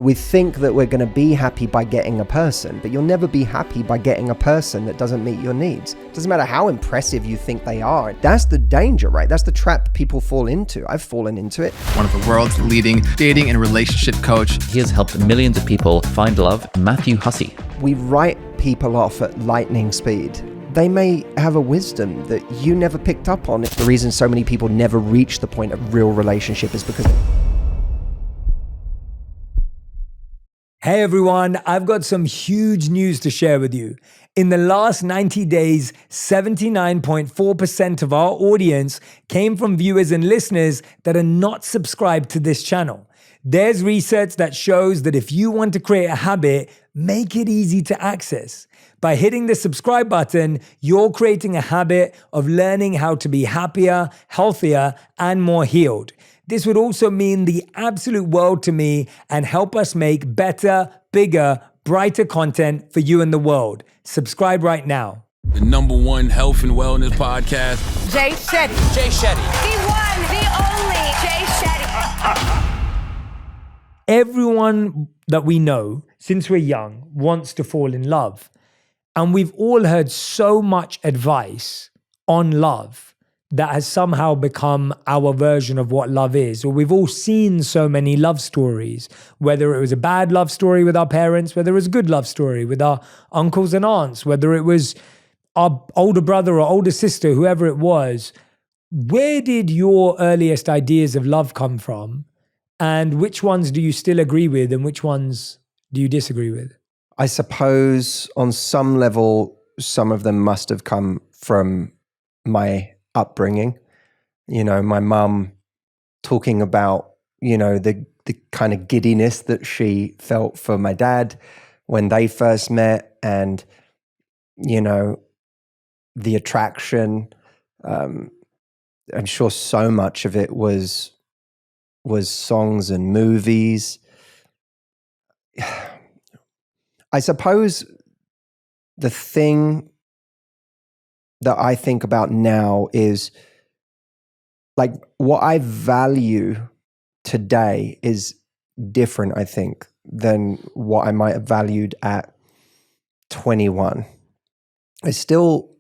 We think that we're going to be happy by getting a person, but you'll never be happy by getting a person that doesn't meet your needs. It doesn't matter how impressive you think they are. That's the danger, right? That's the trap people fall into. I've fallen into it. One of the world's leading dating and relationship coach. He has helped millions of people find love. Matthew Hussey. We write people off at lightning speed. They may have a wisdom that you never picked up on. The reason so many people never reach the point of real relationship is because Hey everyone, I've got some huge news to share with you. In the last 90 days, 79.4% of our audience came from viewers and listeners that are not subscribed to this channel. There's research that shows that if you want to create a habit, make it easy to access. By hitting the subscribe button, you're creating a habit of learning how to be happier, healthier, and more healed. This would also mean the absolute world to me and help us make better, bigger, brighter content for you and the world. Subscribe right now. The #1 health and wellness podcast. Jay Shetty. Jay Shetty. The one, the only Jay Shetty. Everyone that we know since we're young wants to fall in love. And we've all heard so much advice on love that has somehow become our version of what love is. Or we've all seen so many love stories, whether it was a bad love story with our parents, whether it was a good love story with our uncles and aunts, whether it was our older brother or older sister, whoever it was. Where did your earliest ideas of love come from? And which ones do you still agree with and which ones do you disagree with? I suppose on some level, some of them must have come from my upbringing. You know, my mum talking about, you know, the kind of giddiness that she felt for my dad when they first met, and, you know, the attraction. I'm sure so much of it was songs and movies. I suppose the thing that I think about now is like what I value today is different, I think, than what I might have valued at 21. I still,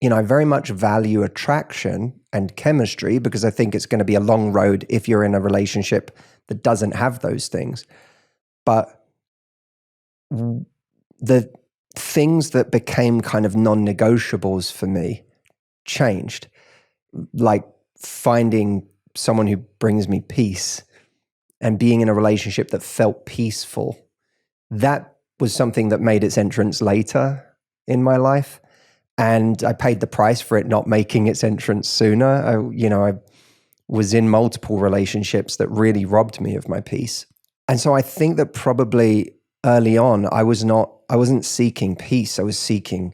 you know, I very much value attraction and chemistry because I think it's going to be a long road if you're in a relationship that doesn't have those things. But the things that became kind of non-negotiables for me changed, like finding someone who brings me peace and being in a relationship that felt peaceful. That was something that made its entrance later in my life, and I paid the price for it not making its entrance sooner. I was in multiple relationships that really robbed me of my peace. And so I think that probably early on, I wasn't seeking peace. I was seeking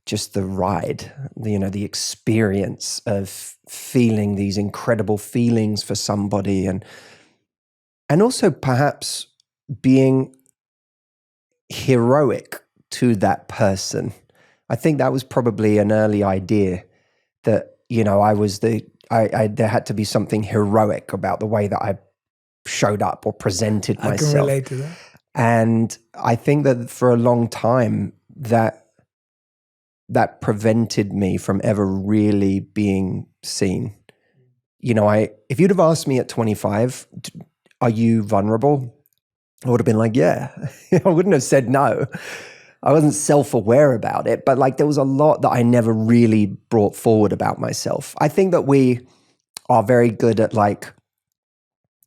just the ride, the experience of feeling these incredible feelings for somebody, and also perhaps being heroic to that person. I think that was probably an early idea that, you know, there had to be something heroic about the way that I showed up or presented myself. I can relate to that. And I think that for a long time that prevented me from ever really being seen. You know, if you'd have asked me at 25, are you vulnerable? I would have been like, yeah. I wouldn't have said no. I wasn't self-aware about it, but like there was a lot that I never really brought forward about myself. I think that we are very good at like,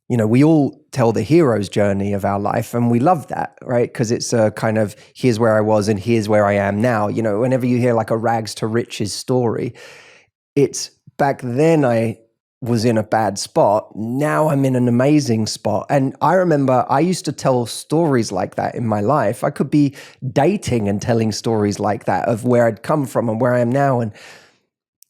you know, we all tell the hero's journey of our life, and we love that, right? Because it's a kind of, here's where I was and here's where I am now. You know, whenever you hear like a rags to riches story, it's back then I was in a bad spot. Now I'm in an amazing spot. And I remember I used to tell stories like that in my life. I could be dating and telling stories like that of where I'd come from and where I am now. And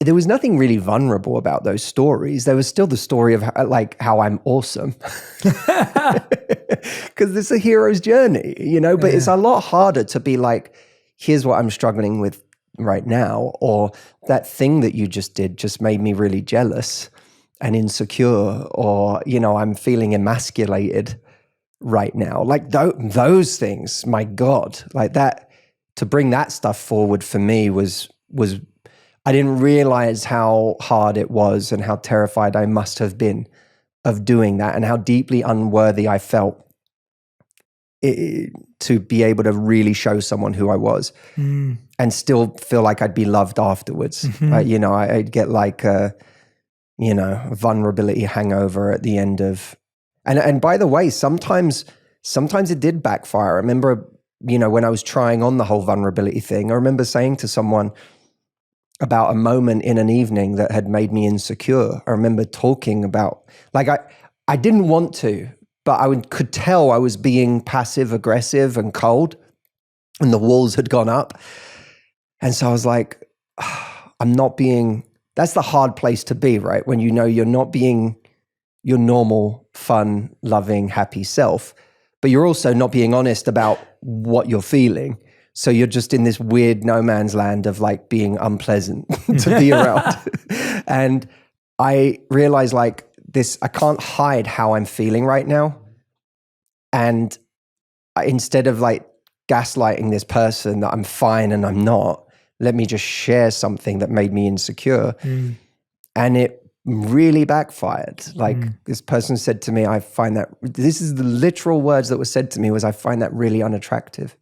there was nothing really vulnerable about those stories. There was still the story of like how I'm awesome, because it's a hero's journey, you know, but It's a lot harder to be like, here's what I'm struggling with right now, or that thing that you just did just made me really jealous and insecure, or, you know, I'm feeling emasculated. right now. Like those things, my God, like that, to bring that stuff forward for me was I didn't realize how hard it was and how terrified I must have been of doing that, and how deeply unworthy I felt to be able to really show someone who I was and still feel like I'd be loved afterwards. You know, I'd get like a vulnerability hangover at the end of, and by the way, sometimes it did backfire. I remember, you know, when I was trying on the whole vulnerability thing, I remember saying to someone about a moment in an evening that had made me insecure. I remember talking about, like, I didn't want to, but could tell I was being passive aggressive and cold, and the walls had gone up. And so I was like, I'm not being, that's the hard place to be, right? When you know you're not being your normal, fun, loving, happy self, but you're also not being honest about what you're feeling. So you're just in this weird no man's land of like being unpleasant to be around. And I realized like this, I can't hide how I'm feeling right now. And instead of like gaslighting this person that I'm fine and I'm not, let me just share something that made me insecure. And it really backfired. Like this person said to me, I find that, this is the literal words that were said to me, was I find that really unattractive.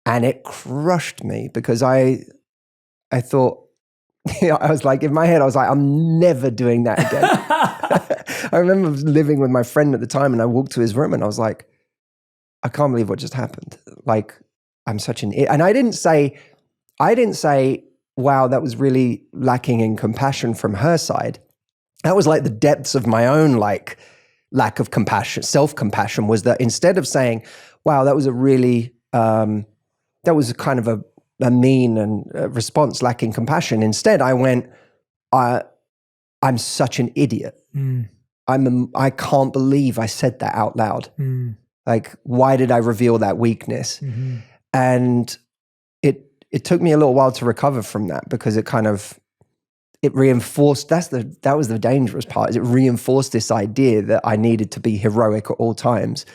And it crushed me because I thought, I was like, in my head, I was like, I'm never doing that again. I remember living with my friend at the time, and I walked to his room and I was like, I can't believe what just happened. Like, I'm such an idiot. And I didn't say, wow, that was really lacking in compassion from her side. That was like the depths of my own like lack of compassion, self-compassion, was that instead of saying, wow, that was a really, that was kind of a mean and response lacking compassion. Instead, I went, I'm such an idiot. I can't believe I said that out loud. Like, why did I reveal that weakness? And it took me a little while to recover from that, because it reinforced, that was the dangerous part, is it reinforced this idea that I needed to be heroic at all times.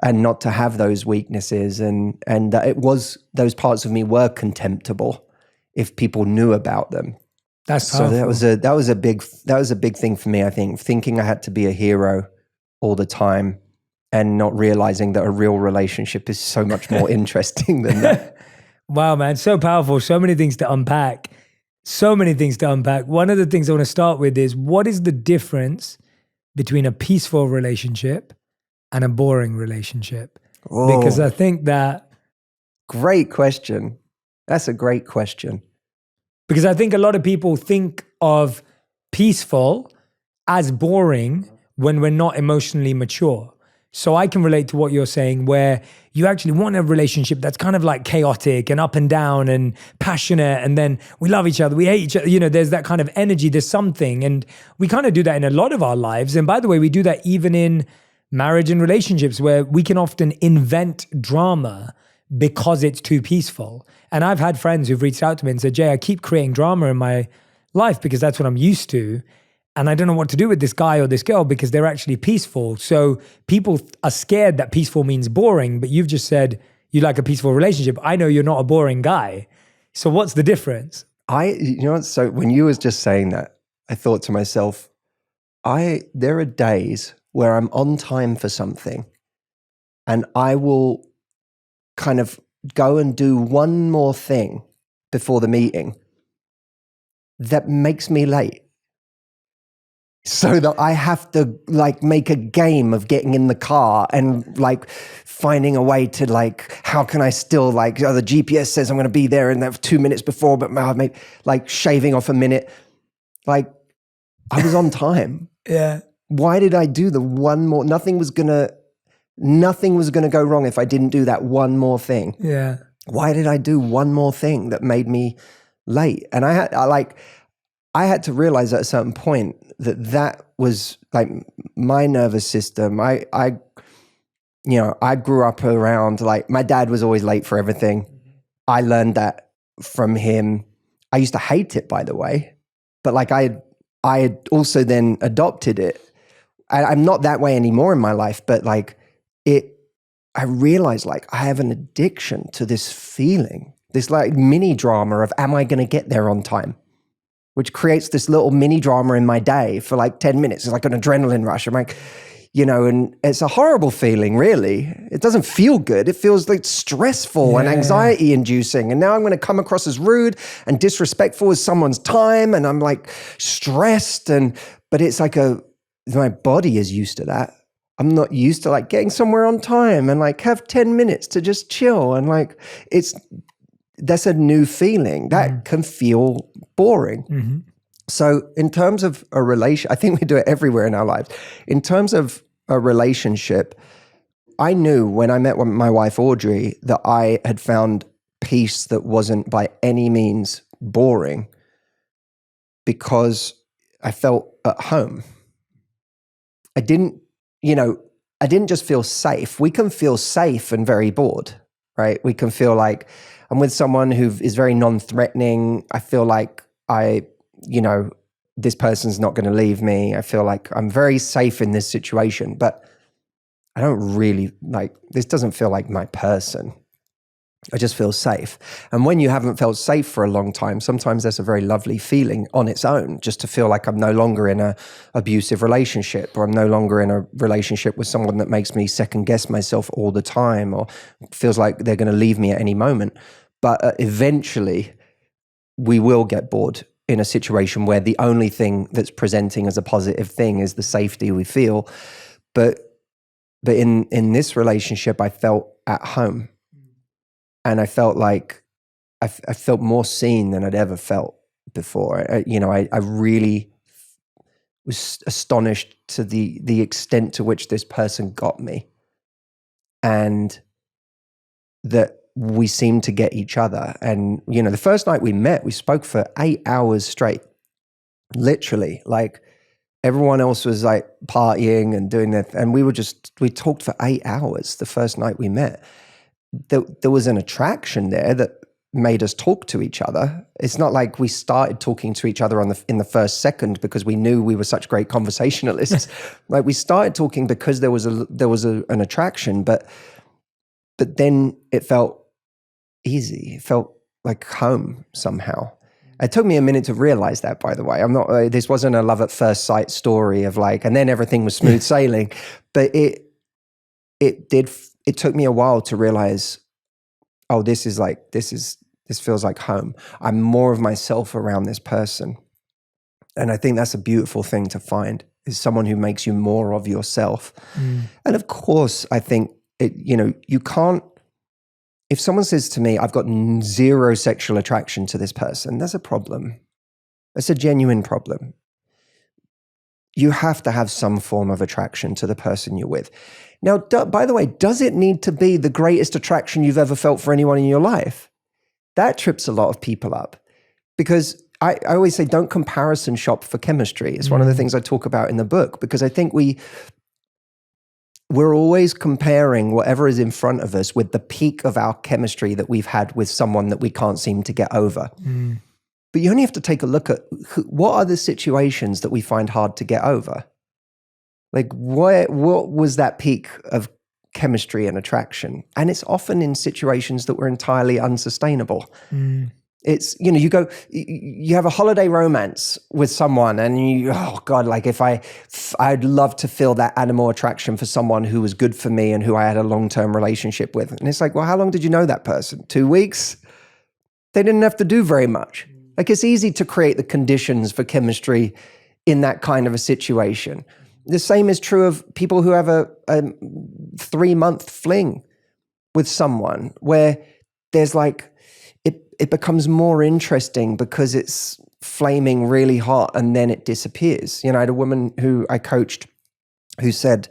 And not to have those weaknesses, and that it was, those parts of me were contemptible if people knew about them. That's so powerful. that was a big thing for me. I think thinking I had to be a hero all the time, and not realizing that a real relationship is so much more interesting than that. Wow, man, so powerful. So many things to unpack. One of the things I want to start with is, what is the difference between a peaceful relationship and a boring relationship? Oh, Because I think that... Great question. That's a great question. Because I think a lot of people think of peaceful as boring when we're not emotionally mature. So I can relate to what you're saying, where you actually want a relationship that's kind of like chaotic and up and down and passionate, and then we love each other, we hate each other, you know, there's that kind of energy, there's something. And we kind of do that in a lot of our lives. And by the way, we do that even in marriage and relationships, where we can often invent drama because it's too peaceful. And I've had friends who've reached out to me and said, Jay, I keep creating drama in my life because that's what I'm used to. And I don't know what to do with this guy or this girl because they're actually peaceful. So people are scared that peaceful means boring, but you've just said you like a peaceful relationship. I know you're not a boring guy. So what's the difference? So when you was just saying that, I thought to myself, there are days where I'm on time for something, and I will kind of go and do one more thing before the meeting that makes me late. So that I have to like make a game of getting in the car and like finding a way to like, how can I still like, the GPS says I'm going to be there in 2 minutes before, but I've made like shaving off a minute. Like, I was on time. Yeah. Why did I do the one more? Nothing was going to go wrong if I didn't do that one more thing. Yeah. Why did I do one more thing that made me late? And I had to realize at a certain point that was like my nervous system. I grew up around, like, my dad was always late for everything. I learned that from him. I used to hate it, by the way, but like I had also then adopted it. I'm not that way anymore in my life, but like I realized like I have an addiction to this feeling, this like mini drama of, am I going to get there on time? Which creates this little mini drama in my day for like 10 minutes. It's like an adrenaline rush. I'm like, and it's a horrible feeling, really. It doesn't feel good. It feels like stressful and anxiety inducing. And now I'm going to come across as rude and disrespectful with someone's time. And I'm like stressed. But it's like my body is used to that. I'm not used to like getting somewhere on time and like have 10 minutes to just chill. And like, that's a new feeling that can feel boring. Mm-hmm. So in terms of a relation, I think we do it everywhere in our lives. In terms of a relationship, I knew when I met my wife, Audrey, that I had found peace that wasn't by any means boring because I felt at home. I didn't just feel safe. We can feel safe and very bored, right? We can feel like I'm with someone who is very non-threatening. I feel like this person's not going to leave me. I feel like I'm very safe in this situation, but I don't really this doesn't feel like my person. I just feel safe. And when you haven't felt safe for a long time, sometimes that's a very lovely feeling on its own, just to feel like I'm no longer in an abusive relationship, or I'm no longer in a relationship with someone that makes me second guess myself all the time, or feels like they're going to leave me at any moment. But eventually we will get bored in a situation where the only thing that's presenting as a positive thing is the safety we feel. But in this relationship, I felt at home. And I felt like I felt more seen than I'd ever felt before. I really was astonished to the extent to which this person got me, and that we seemed to get each other. And the first night we met, we spoke for 8 hours straight, literally. Like everyone else was like partying and doing that, and we talked for 8 hours the first night we met. There was an attraction there that made us talk to each other. It's not like we started talking to each other in the first second because we knew we were such great conversationalists. Like we started talking because there was an attraction, but then it felt easy. It felt like home somehow. It took me a minute to realize that, by the way. This wasn't a love at first sight story of like, and then everything was smooth sailing, but it took me a while to realize, oh, this feels like home. I'm more of myself around this person. And I think that's a beautiful thing to find, is someone who makes you more of yourself. And of course, I think you can't, if someone says to me, I've got zero sexual attraction to this person, that's a problem. That's a genuine problem. You have to have some form of attraction to the person you're with. Now, by the way, does it need to be the greatest attraction you've ever felt for anyone in your life? That trips a lot of people up, because I always say don't comparison shop for chemistry. It's one of the things I talk about in the book, because I think we're always comparing whatever is in front of us with the peak of our chemistry that we've had with someone that we can't seem to get over. But you only have to take a look at what are the situations that we find hard to get over. Like what was that peak of chemistry and attraction? And it's often in situations that were entirely unsustainable. It's, you have a holiday romance with someone and oh God, like I'd love to feel that animal attraction for someone who was good for me and who I had a long-term relationship with. And it's like, well, how long did you know that person? 2 weeks? They didn't have to do very much. Like it's easy to create the conditions for chemistry in that kind of a situation. The same is true of people who have a 3-month fling with someone where there's like, it becomes more interesting because it's flaming really hot and then it disappears. I had a woman who I coached who said,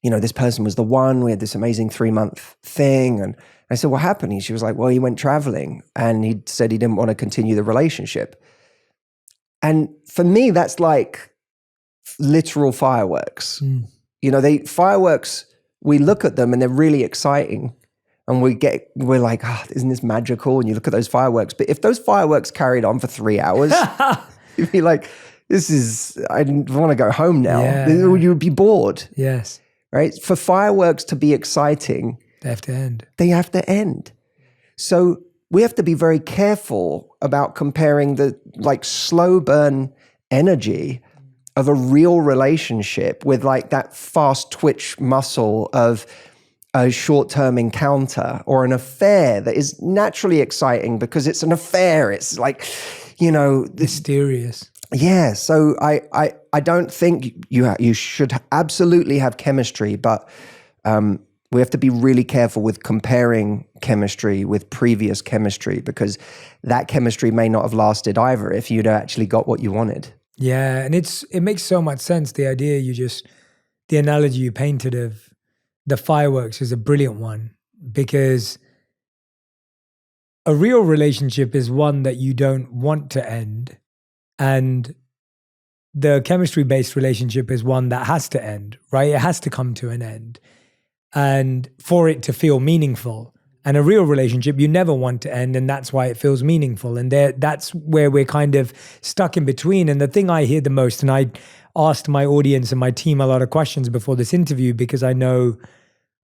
this person was the one, we had this amazing 3-month thing. And I said, what happened? She was like, well, he went traveling and he said he didn't want to continue the relationship. And for me, that's like literal fireworks. Fireworks, we look at them and they're really exciting. And we're like, isn't this magical? And you look at those fireworks. But if those fireworks carried on for 3 hours, you'd be like, I want to go home now. Yeah. You would be bored. Yes. right? For fireworks to be exciting, They have to end. they have to end. So we have to be very careful about comparing the like slow burn energy of a real relationship with like that fast twitch muscle of a short-term encounter or an affair that is naturally exciting because it's an affair. It's like, you know, this. Mysterious. Yeah. So I don't think you should absolutely have chemistry, but we have to be really careful with comparing chemistry with previous chemistry because that chemistry may not have lasted either if you'd actually got what you wanted. Yeah, and it makes so much sense. The idea the analogy you painted of the fireworks is a brilliant one because a real relationship is one that you don't want to end, and the chemistry-based relationship is one that has to end, right? It has to come to an end, and for it to feel meaningful. And a real relationship, you never want to end, and that's why it feels meaningful. And that's where we're kind of stuck in between. And the thing I hear the most, and I asked my audience and my team a lot of questions before this interview because I know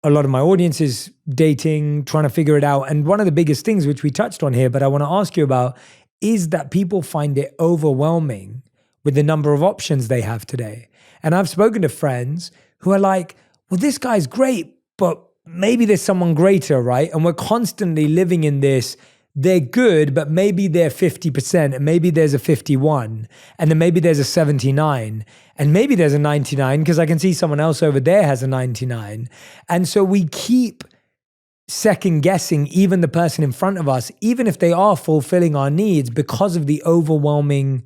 a lot of my audience is dating, trying to figure it out. And one of the biggest things, which we touched on here, but I want to ask you about, is that people find it overwhelming with the number of options they have today. And I've spoken to friends who are like, well, this guy's great, but maybe there's someone greater, right? And we're constantly living in this, they're good, but maybe they're 50%, and maybe there's a 51, and then maybe there's a 79, and maybe there's a 99, because I can see someone else over there has a 99. And so we keep second guessing even the person in front of us, even if they are fulfilling our needs because of the overwhelming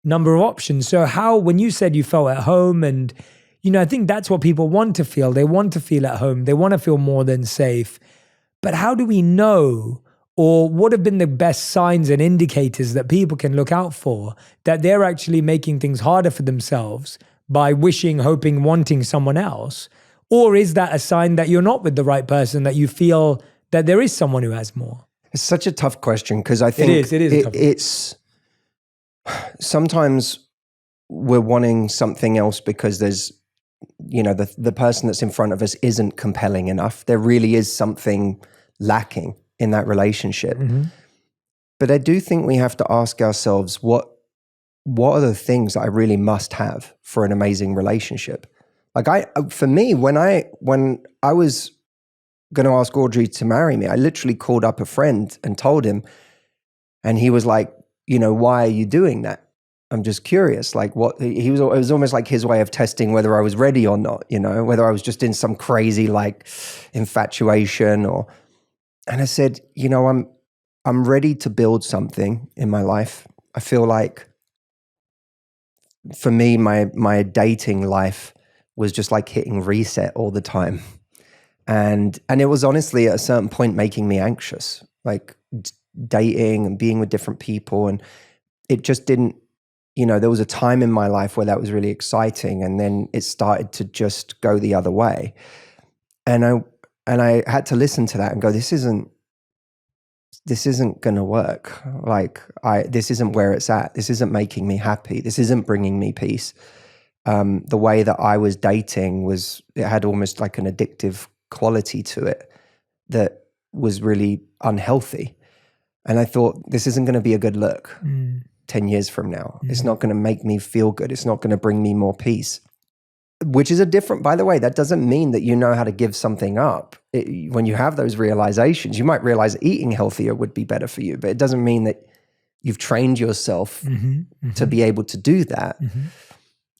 number of options. So when you said you felt at home, and you know, I think that's what people want to feel. They want to feel at home. They want to feel more than safe. But how do we know, or what have been the best signs and indicators that people can look out for that they're actually making things harder for themselves by wishing, hoping, wanting someone else? Or is that a sign that you're not with the right person, that you feel that there is someone who has more? It's such a tough question because I think it is a tough question. It's sometimes we're wanting something else because there's, you know, the person that's in front of us isn't compelling enough. There really is something lacking in that relationship. Mm-hmm. But I do think we have to ask ourselves, what are the things that I really must have for an amazing relationship? Like for me, when I was going to ask Audrey to marry me, I literally called up a friend and told him, and he was like, you know, why are you doing that? I'm just curious. Like it was almost like his way of testing whether I was ready or not, you know, whether I was just in some crazy like infatuation and I said, you know, I'm ready to build something in my life. I feel like for me, my dating life was just like hitting reset all the time. And it was honestly at a certain point making me anxious, like dating and being with different people. And it just didn't, you know, there was a time in my life where that was really exciting, and then it started to just go the other way. And I had to listen to that and go, this isn't going to work. Like this isn't where it's at. This isn't making me happy. This isn't bringing me peace. The way that I was dating it had almost like an addictive quality to it that was really unhealthy. And I thought, this isn't going to be a good look 10 years from now. It's not going to make me feel good. It's not going to bring me more peace, which is by the way, that doesn't mean that you know how to give something up. When you have those realizations, you might realize that eating healthier would be better for you, but it doesn't mean that you've trained yourself to be able to do that.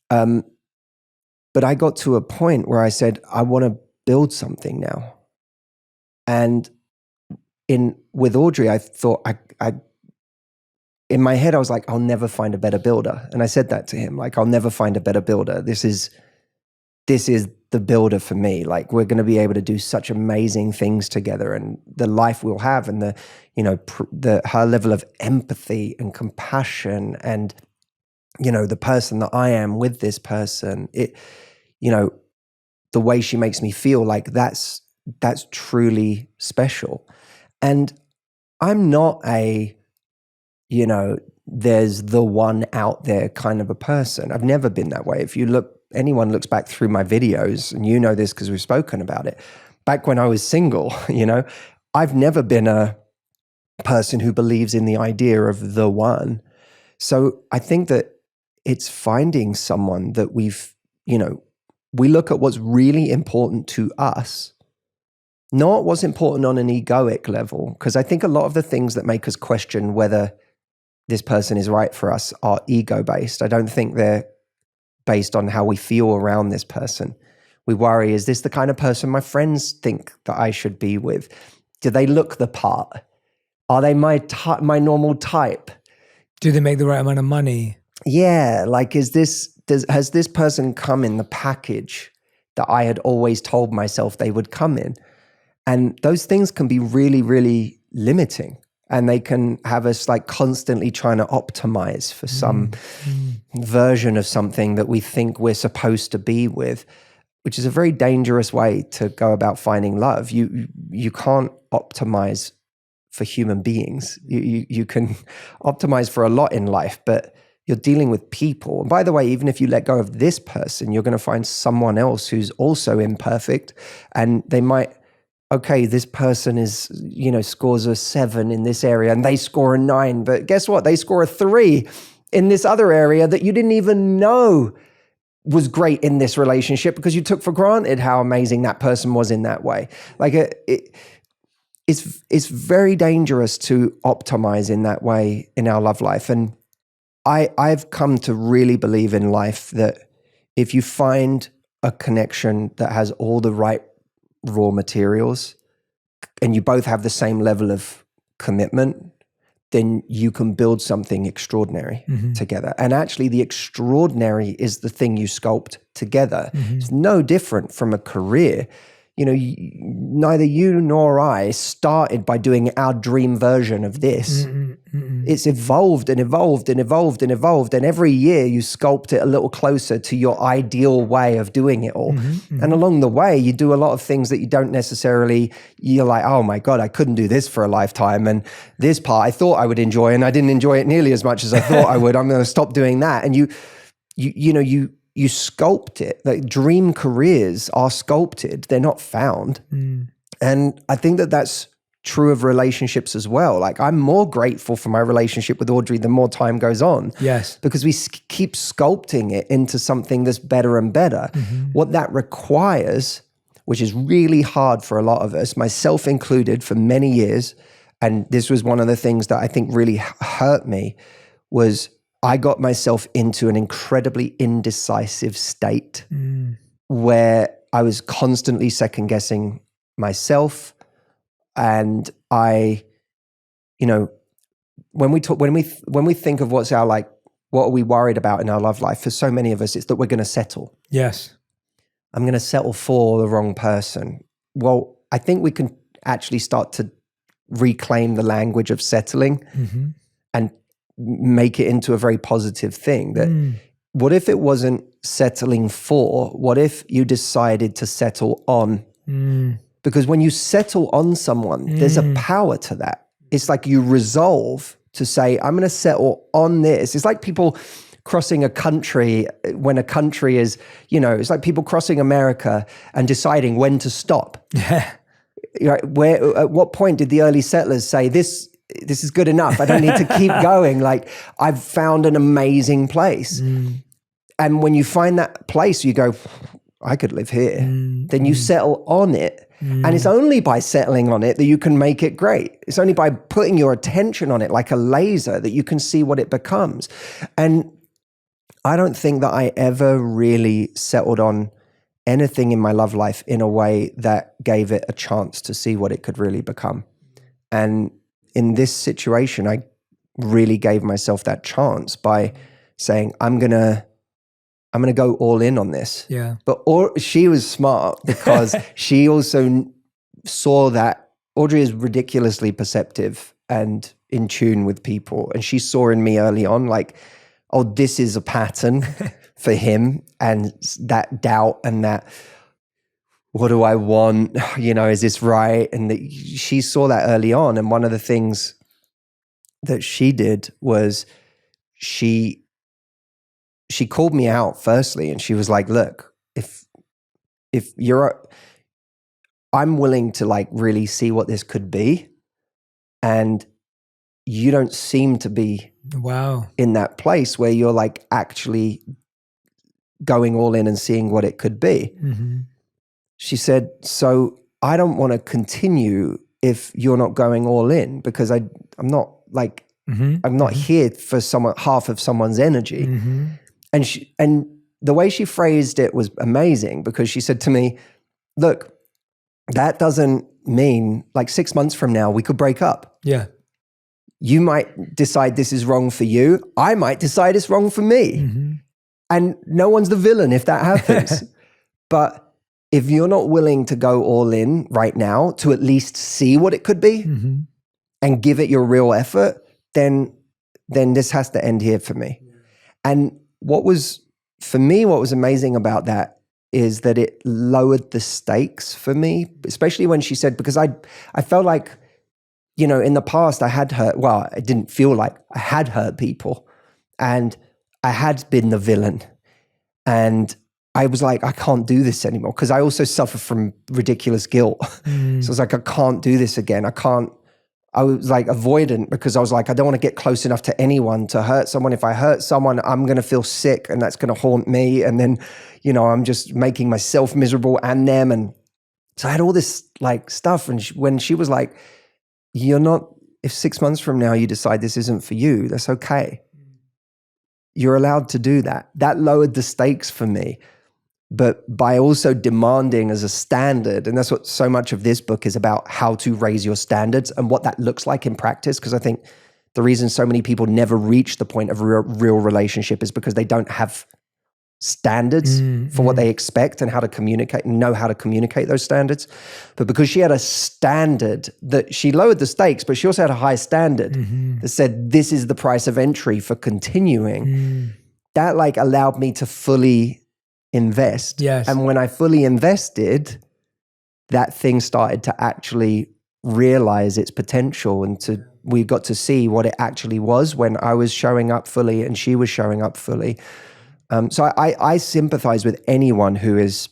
But I got to a point where I said, I want to build something now. And with Audrey, I thought in my head, I was like, I'll never find a better builder. And I said that to him, like, I'll never find a better builder. This is the builder for me. Like, we're going to be able to do such amazing things together, and the life we'll have, and her level of empathy and compassion, and, you know, the person that I am with this person, the way she makes me feel, like that's truly special. And I'm not there's the one out there kind of a person. I've never been that way. If you look anyone looks back through my videos, and you know this because we've spoken about it, back when I was single, I've never been a person who believes in the idea of the one. So I think that it's finding someone that we look at what's really important to us, not what's important on an egoic level. Because I think a lot of the things that make us question whether this person is right for us are ego-based. I don't think they're based on how we feel around this person. We worry, is this the kind of person my friends think that I should be with? Do they look the part? Are they my normal type? Do they make the right amount of money? Yeah, like has this person come in the package that I had always told myself they would come in? And those things can be really, really limiting. And they can have us like constantly trying to optimize for some version of something that we think we're supposed to be with, which is a very dangerous way to go about finding love. You can't optimize for human beings. You can optimize for a lot in life, but you're dealing with people. And by the way, even if you let go of this person, you're going to find someone else who's also imperfect, and they might, okay, this person is, scores a 7 in this area and they score a 9, but guess what? They score a 3 in this other area that you didn't even know was great in this relationship because you took for granted how amazing that person was in that way. Like it's very dangerous to optimize in that way in our love life. And I've come to really believe in life that if you find a connection that has all the right raw materials and you both have the same level of commitment, then you can build something extraordinary together. And actually the extraordinary is the thing you sculpt together. It's no different from a career. Neither you nor I started by doing our dream version of this. It's evolved and evolved and evolved and evolved. And every year you sculpt it a little closer to your ideal way of doing it all. And along the way, you do a lot of things that you don't necessarily, you're like, oh my God, I couldn't do this for a lifetime. And this part I thought I would enjoy, and I didn't enjoy it nearly as much as I thought I would. I'm going to stop doing that. And you sculpt it. Like dream careers are sculpted. They're not found. And I think that that's true of relationships as well. Like I'm more grateful for my relationship with Audrey the more time goes on. Yes. Because we keep sculpting it into something that's better and better. What that requires, which is really hard for a lot of us, myself included for many years, and this was one of the things that I think really hurt me, was I got myself into an incredibly indecisive state where I was constantly second guessing myself. And I, when we think of what are we worried about in our love life? For so many of us, it's that we're going to settle. Yes. I'm going to settle for the wrong person. Well, I think we can actually start to reclaim the language of settling and make it into a very positive thing. That what if it wasn't settling for? What if you decided to settle on? Because when you settle on someone, there's a power to that. It's like you resolve to say, I'm going to settle on this. It's like people crossing a country when a country is, it's like people crossing America and deciding when to stop. Yeah. At what point did the early settlers say, this is good enough. I don't need to keep going. Like I've found an amazing place. And when you find that place, you go, I could live here. Then you settle on it. And it's only by settling on it that you can make it great. It's only by putting your attention on it like a laser that you can see what it becomes. And I don't think that I ever really settled on anything in my love life in a way that gave it a chance to see what it could really become. And in this situation, I really gave myself that chance by saying, I'm going to go all in on this. Yeah. But she was smart because she also saw that Audrey is ridiculously perceptive and in tune with people. And she saw in me early on, like, oh, this is a pattern for him. And that doubt and that, what do I want? Is this right? And she saw that early on. And one of the things that she did was she she called me out firstly, and she was like, look, if I'm willing to like really see what this could be, and you don't seem to be in that place where you're like actually going all in and seeing what it could be. Mm-hmm. She said, so I don't want to continue if you're not going all in, because I'm not like, I'm not here for half of someone's energy. Mm-hmm. And the way she phrased it was amazing, because she said to me, look, that doesn't mean like 6 months from now we could break up. Yeah. You might decide this is wrong for you. I might decide it's wrong for me. Mm-hmm. And no one's the villain if that happens. But if you're not willing to go all in right now to at least see what it could be and give it your real effort, then this has to end here for me. And what was amazing about that is that it lowered the stakes for me, especially when she said, because I felt like, you know, in the past I didn't feel like I had hurt people, and I had been the villain, and I was like, I can't do this anymore, because I also suffer from ridiculous guilt. So I was like, I can't do this again. I was like avoidant, because I was like, I don't want to get close enough to anyone to hurt someone. If I hurt someone, I'm going to feel sick, and that's going to haunt me. And then, you know, I'm just making myself miserable and them. And so I had all this like stuff. And when she was like, if 6 months from now you decide this isn't for you, that's okay. You're allowed to do that. That lowered the stakes for me. But by also demanding as a standard, and that's what so much of this book is about, how to raise your standards and what that looks like in practice. Because I think the reason so many people never reach the point of real relationship is because they don't have standards for what they expect and how to communicate and know how to communicate those standards. But because she had a standard that she lowered the stakes, but she also had a high standard that said, this is the price of entry for continuing. That like allowed me to fully invest. Yes. And when I fully invested, that thing started to actually realize its potential, and we got to see what it actually was when I was showing up fully and she was showing up fully. So I sympathize with anyone who is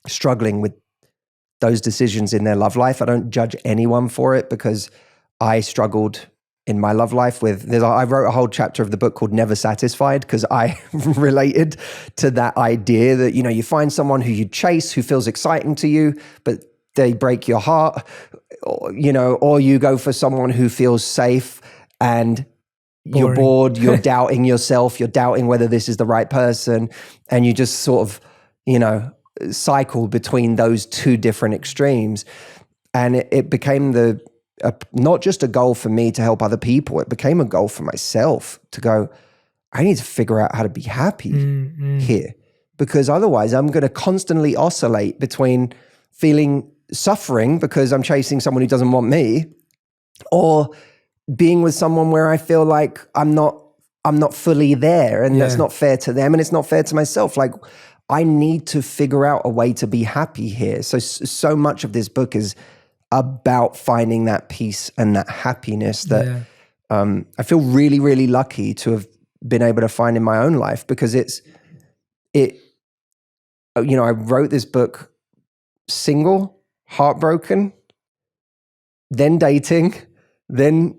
struggling with those decisions in their love life. I don't judge anyone for it, because I struggled in my love life I wrote a whole chapter of the book called Never Satisfied, because I related to that idea that, you know, you find someone who you chase, who feels exciting to you, but they break your heart, or, you know, or you go for someone who feels safe and you're bored, you're doubting yourself, you're doubting whether this is the right person, and you just sort of, you know, cycle between those two different extremes. And it became not just a goal for me to help other people, it became a goal for myself to go, I need to figure out how to be happy here, because otherwise I'm going to constantly oscillate between feeling suffering because I'm chasing someone who doesn't want me, or being with someone where I feel like I'm not fully there, and that's not fair to them, and it's not fair to myself. Like, I need to figure out a way to be happy here. So much of this book is about finding that peace and that happiness that I feel really, really lucky to have been able to find in my own life, because you know, I wrote this book single, heartbroken, then dating, then,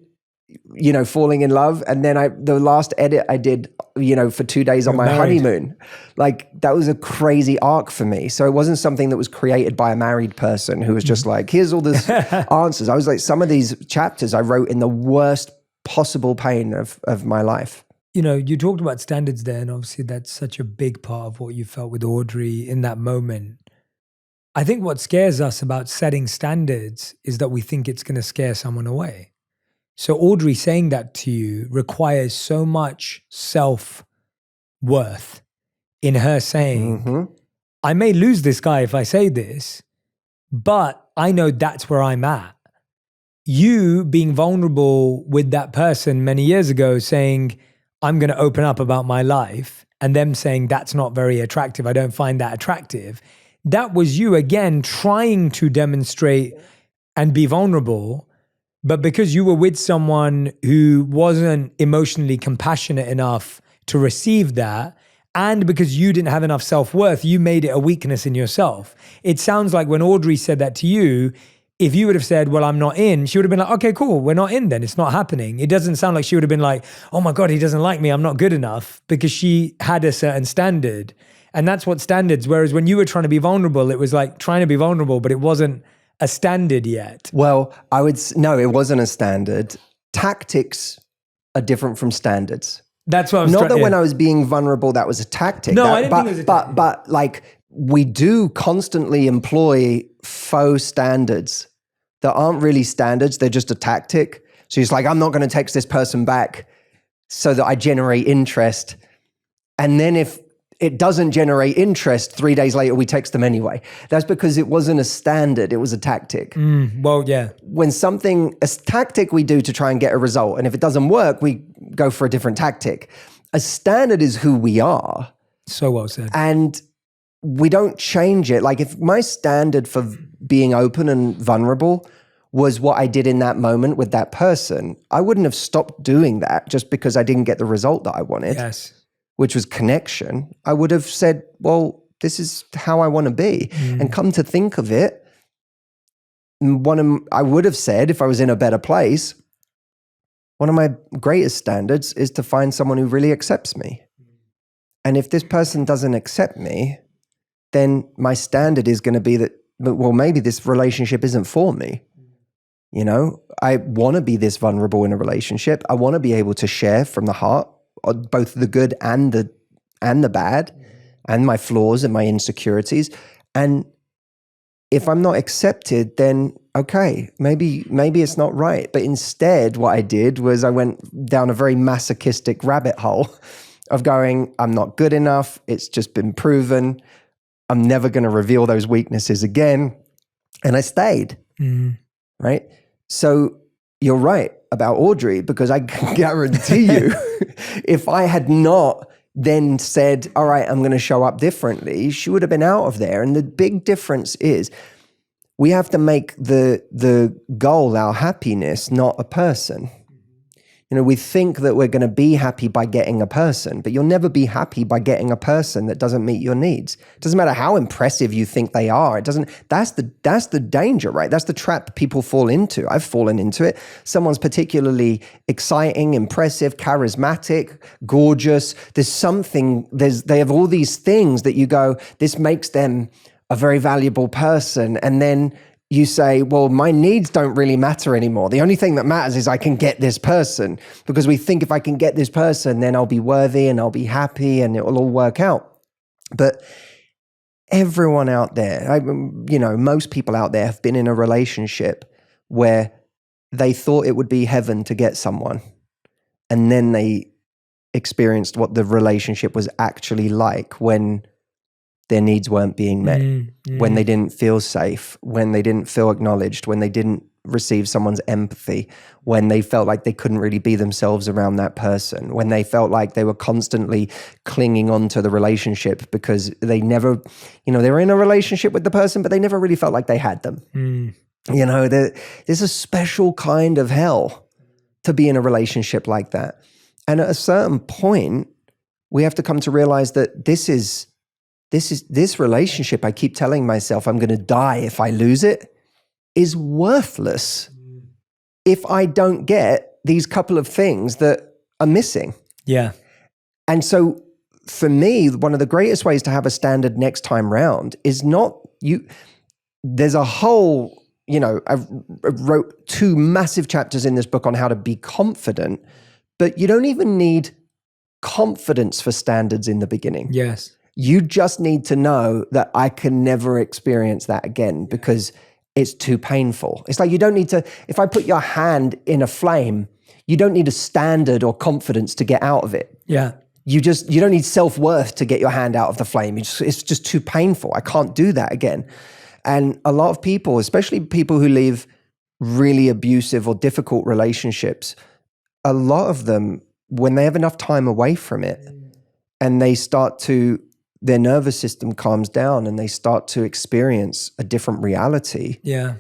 you know, falling in love. And then the last edit I did, you know, for 2 days on my honeymoon. Like, that was a crazy arc for me. So it wasn't something that was created by a married person who was just like, here's all this answers. I was like, some of these chapters I wrote in the worst possible pain of my life. You know, you talked about standards there, and obviously that's such a big part of what you felt with Audrey in that moment. I think what scares us about setting standards is that we think it's going to scare someone away. So Audrey saying that to you requires so much self-worth in her saying, I may lose this guy if I say this, but I know that's where I'm at. You being vulnerable with that person many years ago saying, I'm going to open up about my life, and them saying that's not very attractive, I don't find that attractive. That was you again trying to demonstrate and be vulnerable. But because you were with someone who wasn't emotionally compassionate enough to receive that, And because you didn't have enough self-worth, you made it a weakness in yourself. It sounds like when Audrey said that to you, if you would have said, well, I'm not in, she would have been like, okay, cool, we're not in then. It's not happening. It doesn't sound like she would have been like, oh my God, he doesn't like me. I'm not good enough, because she had a certain standard. And that's what standards, whereas when you were trying to be vulnerable, it was like trying to be vulnerable, but it wasn't a standard yet. Well, no, it wasn't a standard. Tactics are different from standards. That's what I was Not that when I was being vulnerable, that was a tactic. No, I didn't think it was a tactic. But like, we do constantly employ faux standards that aren't really standards. They're just a tactic. So it's like, I'm not going to text this person back so that I generate interest. And then if it doesn't generate interest, 3 days later, we text them anyway. That's because it wasn't a standard. It was a tactic. Well, yeah. When a tactic we do to try and get a result. And if it doesn't work, we go for a different tactic. A standard is who we are. So well said. And we don't change it. Like, if my standard for being open and vulnerable was what I did in that moment with that person, I wouldn't have stopped doing that just because I didn't get the result that I wanted. Yes. Which was connection. I would have said, well, this is how I want to be. And come to think of it, I would have said, if I was in a better place, one of my greatest standards is to find someone who really accepts me. And if this person doesn't accept me, then my standard is going to be that, well, maybe this relationship isn't for me. You know, I want to be this vulnerable in a relationship. I want to be able to share from the heart, both the good and the bad, and my flaws and my insecurities. And if I'm not accepted, then okay, maybe it's not right. But instead, what I did was I went down a very masochistic rabbit hole of going, I'm not good enough. It's just been proven. I'm never going to reveal those weaknesses again. And I stayed, right? So you're right about Audrey, because I can guarantee you, if I had not then said, all right, I'm going to show up differently, she would have been out of there. And the big difference is we have to make the goal our happiness, not a person. You know, we think that we're going to be happy by getting a person, but you'll never be happy by getting a person that doesn't meet your needs. It doesn't matter how impressive you think they are. It doesn't. That's the danger, right? That's the trap people fall into. I've fallen into it. Someone's particularly exciting, impressive, charismatic, gorgeous. They have all these things that you go, this makes them a very valuable person. And then you say, well, my needs don't really matter anymore. The only thing that matters is I can get this person, because we think if I can get this person, then I'll be worthy and I'll be happy and it will all work out. But everyone out there, most people out there have been in a relationship where they thought it would be heaven to get someone. And then they experienced what the relationship was actually like when their needs weren't being met, when they didn't feel safe, when they didn't feel acknowledged, when they didn't receive someone's empathy, when they felt like they couldn't really be themselves around that person, when they felt like they were constantly clinging on to the relationship because they never, they were in a relationship with the person, but they never really felt like they had them. There's a special kind of hell to be in a relationship like that. And at a certain point, we have to come to realize that this relationship, I keep telling myself I'm going to die if I lose it, is worthless if I don't get these couple of things that are missing. Yeah. And so for me, one of the greatest ways to have a standard next time round is not you. There's a whole, I wrote 2 massive chapters in this book on how to be confident, but you don't even need confidence for standards in the beginning. Yes. You just need to know that I can never experience that again because it's too painful. It's like you don't need to, if I put your hand in a flame, you don't need a standard or confidence to get out of it. Yeah. You don't need self-worth to get your hand out of the flame. It's just too painful. I can't do that again. And a lot of people, especially people who leave really abusive or difficult relationships, a lot of them, when they have enough time away from it and their nervous system calms down and they start to experience a different reality. Yeah.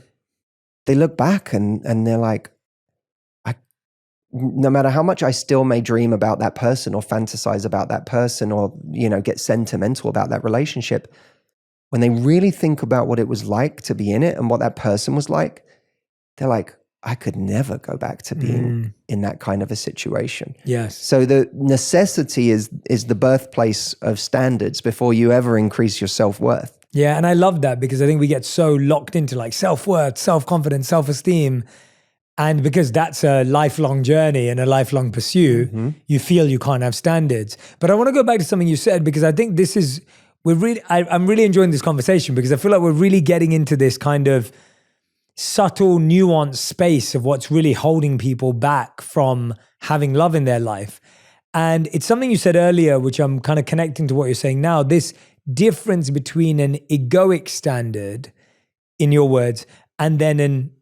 They look back and they're like, no matter how much I still may dream about that person or fantasize about that person or, get sentimental about that relationship, when they really think about what it was like to be in it and what that person was like, they're like, I could never go back to being in that kind of a situation. Yes. So the necessity is the birthplace of standards before you ever increase your self-worth. Yeah, and I love that because I think we get so locked into like self-worth, self-confidence, self-esteem. And because that's a lifelong journey and a lifelong pursuit, you feel you can't have standards. But I want to go back to something you said, because I think this is, I'm really enjoying this conversation because I feel like we're really getting into this kind of subtle, nuanced space of what's really holding people back from having love in their life. And it's something you said earlier, which I'm kind of connecting to what you're saying now, this difference between an egoic standard, in your words, and then an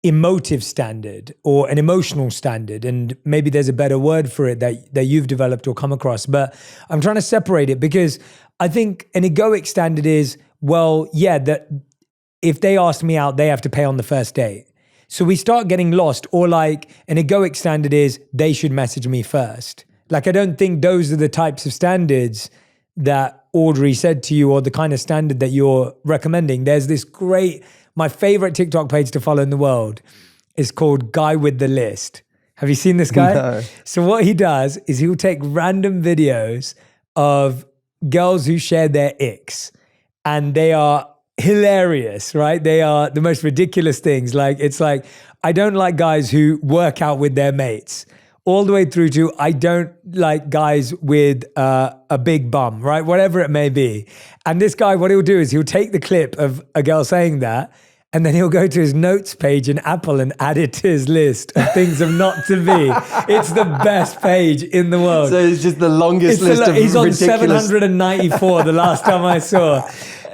emotive standard or an emotional standard. And maybe there's a better word for it that you've developed or come across, but I'm trying to separate it because I think an egoic standard is, well, yeah, that if they ask me out, they have to pay on the first date. So we start getting lost. Or like an egoic standard is they should message me first. Like, I don't think those are the types of standards that Audrey said to you or the kind of standard that you're recommending. There's this great, my favorite TikTok page to follow in the world is called Guy with the List. Have you seen this guy? No. So what he does is he'll take random videos of girls who share their icks, and they are hilarious, right? They are the most ridiculous things. Like, it's like, I don't like guys who work out with their mates, all the way through to I don't like guys with a big bum, right? Whatever it may be. And this guy, what he'll do is he'll take the clip of a girl saying that, and then he'll go to his notes page in Apple and add it to his list of things of not to be. It's the best page in the world. So it's just the longest list of He's on ridiculous... 794 the last time I saw.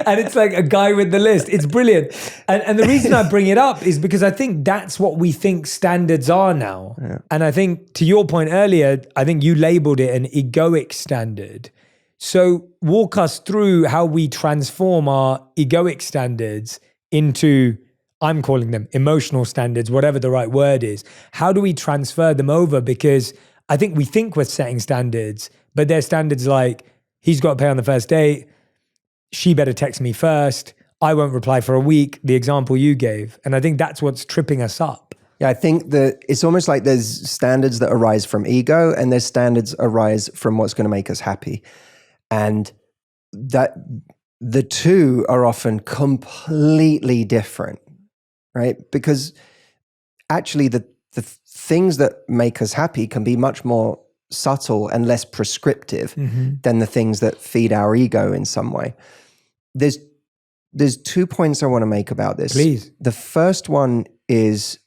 And it's like a guy with the list. It's brilliant. And the reason I bring it up is because I think that's what we think standards are now. Yeah. And I think, to your point earlier, I think you labeled it an egoic standard. So walk us through how we transform our egoic standards into, I'm calling them emotional standards, whatever the right word is. How do we transfer them over? Because I think we think we're setting standards, but they're standards like, he's got to pay on the first date, she better text me first, I won't reply for a week, the example you gave. And I think that's what's tripping us up. Yeah, I think that it's almost like there's standards that arise from ego and there's standards arise from what's going to make us happy. And that the two are often completely different, right? Because actually the things that make us happy can be much more subtle and less prescriptive than the things that feed our ego in some way. There's 2 points I want to make about this. Please. The first one is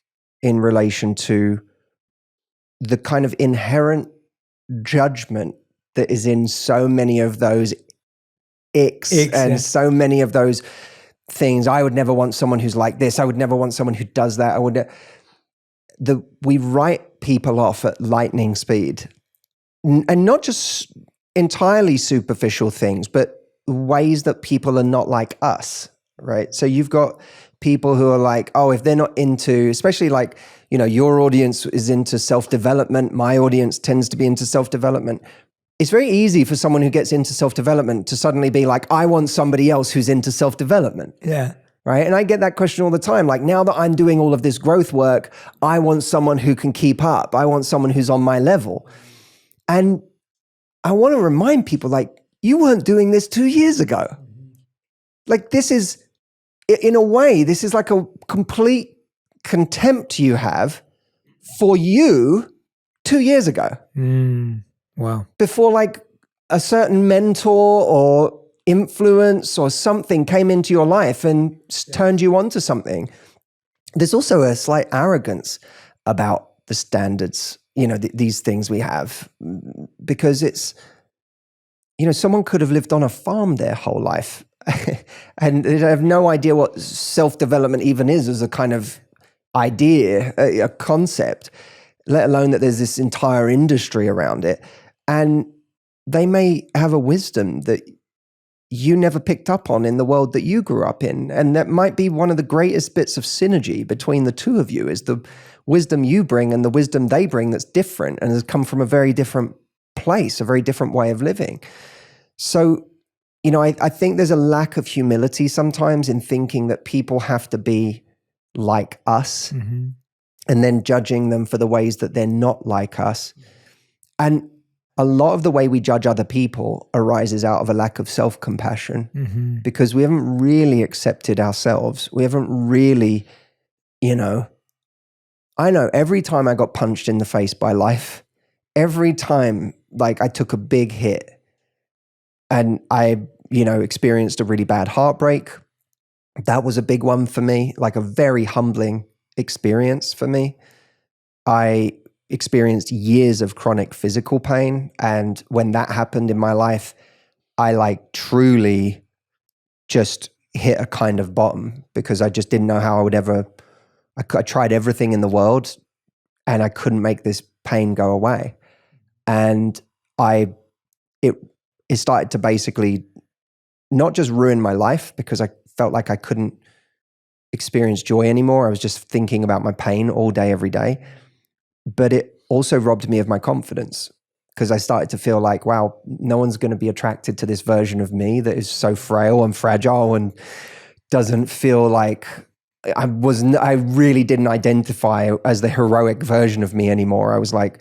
in relation to the kind of inherent judgment that is in so many of those icks and so many of those things. I would never want someone who's like this. I would never want someone who does that. We write people off at lightning speed. And not just entirely superficial things, but ways that people are not like us, right? So you've got people who are like, oh, if they're not into, especially like, your audience is into self-development. My audience tends to be into self-development. It's very easy for someone who gets into self-development to suddenly be like, I want somebody else who's into self-development. Yeah. Right. And I get that question all the time. Like, now that I'm doing all of this growth work, I want someone who can keep up. I want someone who's on my level. And I want to remind people, like, you weren't doing this 2 years ago. Like, this is, in a way, this is like a complete contempt you have for you 2 years ago. Wow. Before like a certain mentor or influence or something came into your life and turned you on to something. There's also a slight arrogance about the standards, these things we have, because it's, someone could have lived on a farm their whole life and they have no idea what self-development even is as a kind of idea, a concept, let alone that there's this entire industry around it. And they may have a wisdom that you never picked up on in the world that you grew up in. And that might be one of the greatest bits of synergy between the two of you, is the wisdom you bring and the wisdom they bring that's different and has come from a very different place, a very different way of living. So, you know, I think there's a lack of humility sometimes in thinking that people have to be like us and then judging them for the ways that they're not like us. And a lot of the way we judge other people arises out of a lack of self-compassion because we haven't really accepted ourselves. We haven't really, you know, I know every time I got punched in the face by life, every time like I took a big hit and I, you know, experienced a really bad heartbreak, that was a big one for me, like a very humbling experience for me. I experienced years of chronic physical pain. And when that happened in my life, I like truly just hit a kind of bottom because I just didn't know how I would ever, I tried everything in the world and I couldn't make this pain go away. And it started to basically not just ruin my life because I felt like I couldn't experience joy anymore. I was just thinking about my pain all day, every day. But it also robbed me of my confidence because I started to feel like, wow, no one's going to be attracted to this version of me that is so frail and fragile and doesn't feel like I really didn't identify as the heroic version of me anymore. I was like,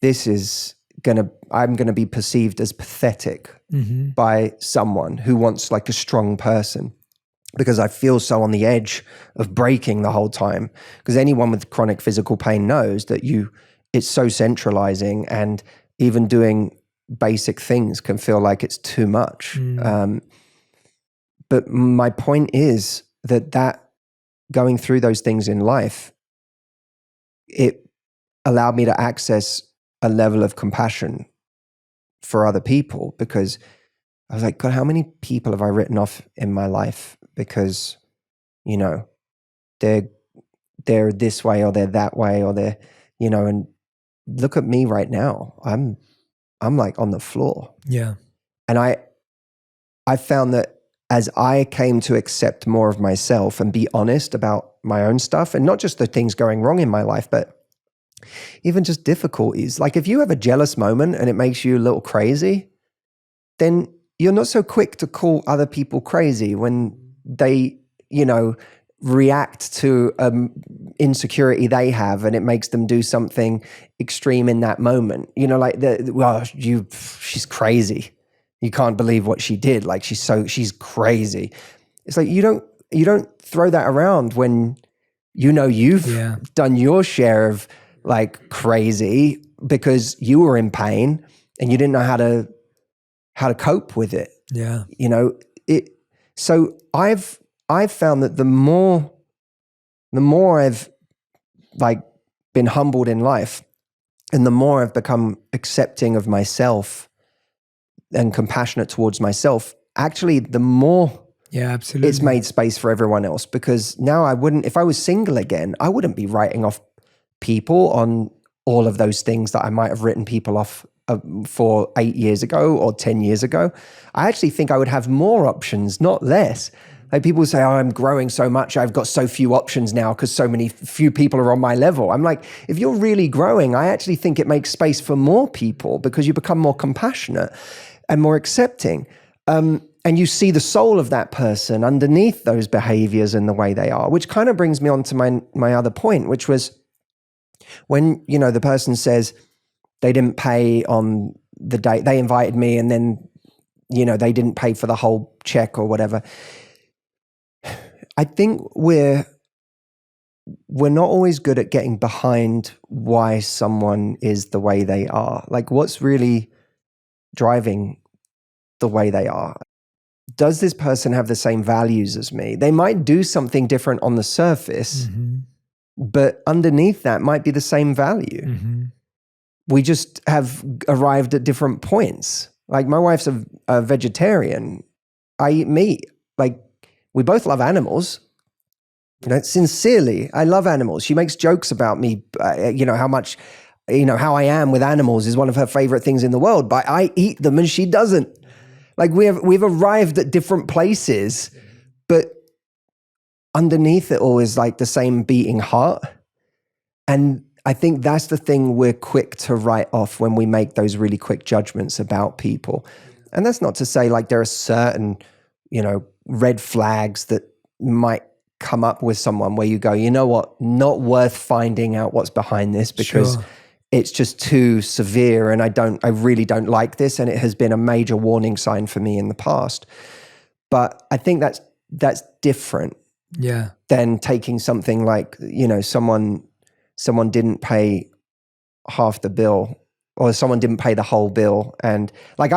I'm going to be perceived as pathetic by someone who wants like a strong person because I feel so on the edge of breaking the whole time. Because anyone with chronic physical pain knows that it's so centralizing, and even doing basic things can feel like it's too much. But my point is that going through those things in life, it allowed me to access a level of compassion for other people, because I was like, God, how many people have I written off in my life because, you know, they're this way or they're that way or they're, you know, and look at me right now. I'm like on the floor. Yeah. And I found that as I came to accept more of myself and be honest about my own stuff, and not just the things going wrong in my life, but even just difficulties. Like if you have a jealous moment and it makes you a little crazy, then you're not so quick to call other people crazy when they, you know, react to insecurity they have and it makes them do something extreme in that moment. You know, like she's crazy. You can't believe what she did. Like she's crazy. It's like you don't throw that around when you know you've done your share of like crazy because you were in pain and you didn't know how to cope with it. Yeah. You know, so I've found that the more I've like been humbled in life and the more I've become accepting of myself and compassionate towards myself, actually the more absolutely, it's made space for everyone else. Because now if I was single again, I wouldn't be writing off people on all of those things that I might have written people off for 8 years ago or 10 years ago. I actually think I would have more options, not less. Like people say, oh, I'm growing so much. I've got so few options now because few people are on my level. I'm like, if you're really growing, I actually think it makes space for more people because you become more compassionate and more accepting. And you see the soul of that person underneath those behaviors and the way they are, which kind of brings me on to my other point, which was when, you know, the person says they didn't pay on the date, they invited me and then, you know, they didn't pay for the whole check or whatever. I think we're not always good at getting behind why someone is the way they are. Like what's really driving the way they are? Does this person have the same values as me? They might do something different on the surface, but underneath that might be the same value. We just have arrived at different points. Like my wife's a vegetarian. I eat meat. Like we both love animals. You know, sincerely, I love animals. She makes jokes about me, you know, how much, you know, how I am with animals is one of her favorite things in the world, but I eat them and she doesn't. Like we've arrived at different places, but underneath it all is like the same beating heart. And I think that's the thing we're quick to write off when we make those really quick judgments about people. And that's not to say like there are certain, red flags that might come up with someone where you go, you know what, not worth finding out what's behind this because it's just too severe and I really don't like this. And it has been a major warning sign for me in the past. But I think that's different than taking something like, someone didn't pay half the bill or someone didn't pay the whole bill. And like,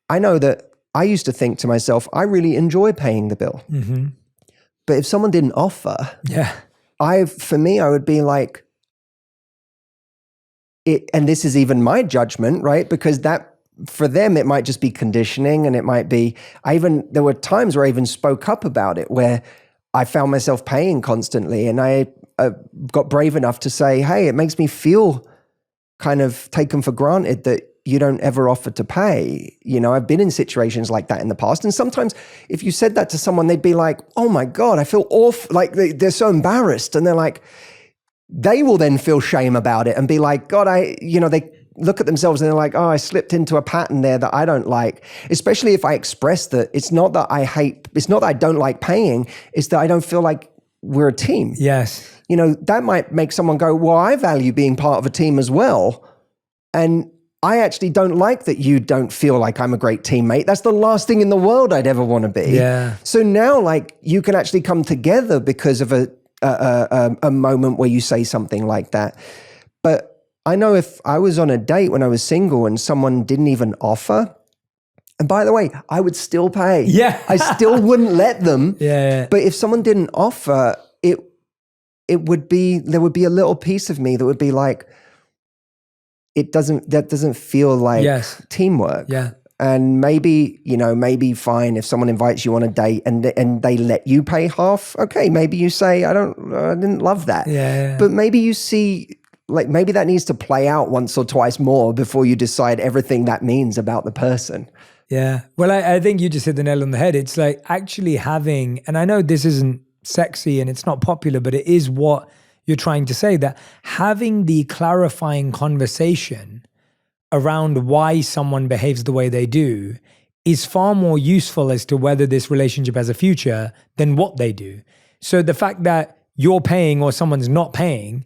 I know that I used to think to myself, I really enjoy paying the bill. Mm-hmm. But if someone didn't offer, for me, I would be like, and this is even my judgment, right? Because that, for them, it might just be conditioning and it might be, there were times where I even spoke up about it, where I found myself paying constantly and I got brave enough to say, hey, it makes me feel kind of taken for granted that you don't ever offer to pay. I've been in situations like that in the past. And sometimes if you said that to someone, they'd be like, oh my God, I feel awful. Like they're so embarrassed. And they're like, they will then feel shame about it and be like, God, they look at themselves and they're like, oh, I slipped into a pattern there that I don't like. Especially if I express that it's not that I don't like paying, it's that I don't feel like we're a team. Yes. That might make someone go, well, I value being part of a team as well. And I actually don't like that you don't feel like I'm a great teammate. That's the last thing in the world I'd ever want to be. Yeah. So now like you can actually come together because of a moment where you say something like that. But I know if I was on a date when I was single and someone didn't even offer, and by the way, I would still pay. Yeah. I still wouldn't let them. Yeah. But if someone didn't offer, there would be a little piece of me that would be like, that doesn't feel like teamwork. Yeah. And maybe fine if someone invites you on a date and they let you pay half. Okay, maybe you say, I didn't love that. Yeah. But maybe you see, like maybe that needs to play out once or twice more before you decide everything that means about the person. Yeah. Well, I think you just hit the nail on the head. It's like actually having, and I know this isn't sexy and it's not popular, but it is what you're trying to say, that having the clarifying conversation around why someone behaves the way they do is far more useful as to whether this relationship has a future than what they do. So the fact that you're paying or someone's not paying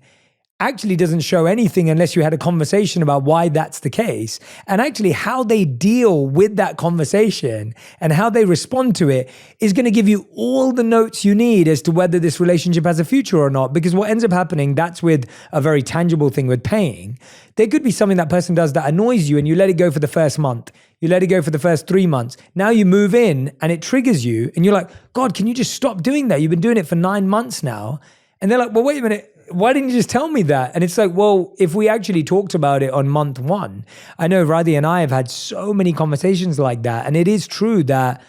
actually doesn't show anything unless you had a conversation about why that's the case. And actually how they deal with that conversation and how they respond to it is going to give you all the notes you need as to whether this relationship has a future or not. Because what ends up happening, that's with a very tangible thing with paying. There could be something that person does that annoys you and you let it go for the first month. You let it go for the first 3 months. Now you move in and it triggers you and you're like, God, can you just stop doing that? You've been doing it for 9 months now. And they're like, well, wait a minute. Why didn't you just tell me that? And it's like, well, if we actually talked about it on month 1, I know Radhi and I have had so many conversations like that. And it is true that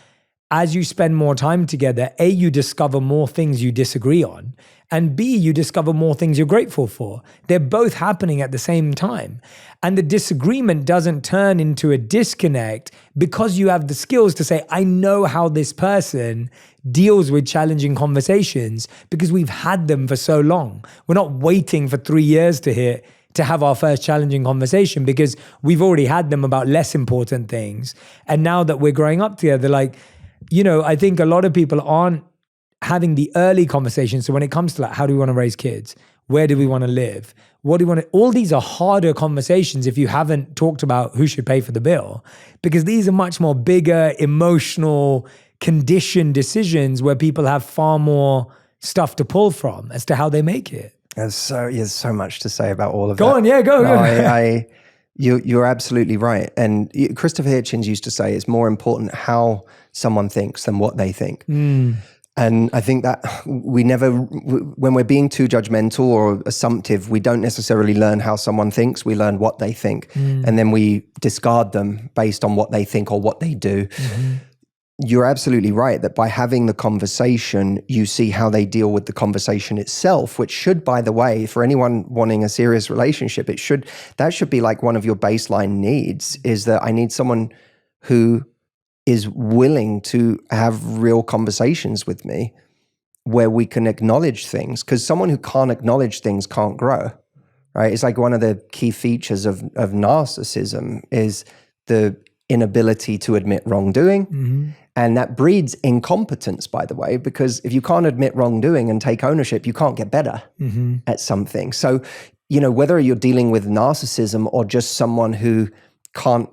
as you spend more time together, A, you discover more things you disagree on, and B, you discover more things you're grateful for. They're both happening at the same time. And the disagreement doesn't turn into a disconnect because you have the skills to say, I know how this person deals with challenging conversations because we've had them for so long. We're not waiting for 3 years to have our first challenging conversation because we've already had them about less important things. And now that we're growing up together, like, I think a lot of people aren't having the early conversations. So when it comes to like, how do we want to raise kids? Where do we want to live? What do we want to, all these are harder conversations if you haven't talked about who should pay for the bill, because these are much more bigger, emotional, conditioned decisions where people have far more stuff to pull from as to how they make it. There's so much to say about all of that. Go on, yeah, go. You're absolutely right. And Christopher Hitchens used to say it's more important how someone thinks than what they think. And I think that when we're being too judgmental or assumptive, we don't necessarily learn how someone thinks, we learn what they think. And then we discard them based on what they think or what they do. You're absolutely right that by having the conversation, you see how they deal with the conversation itself, which should, by the way, for anyone wanting a serious relationship, that should be like one of your baseline needs, is that I need someone who is willing to have real conversations with me where we can acknowledge things, because someone who can't acknowledge things can't grow, right? It's like one of the key features of narcissism is the inability to admit wrongdoing. And that breeds incompetence, by the way, because if you can't admit wrongdoing and take ownership, you can't get better at something. So, you know, whether you're dealing with narcissism or just someone who can't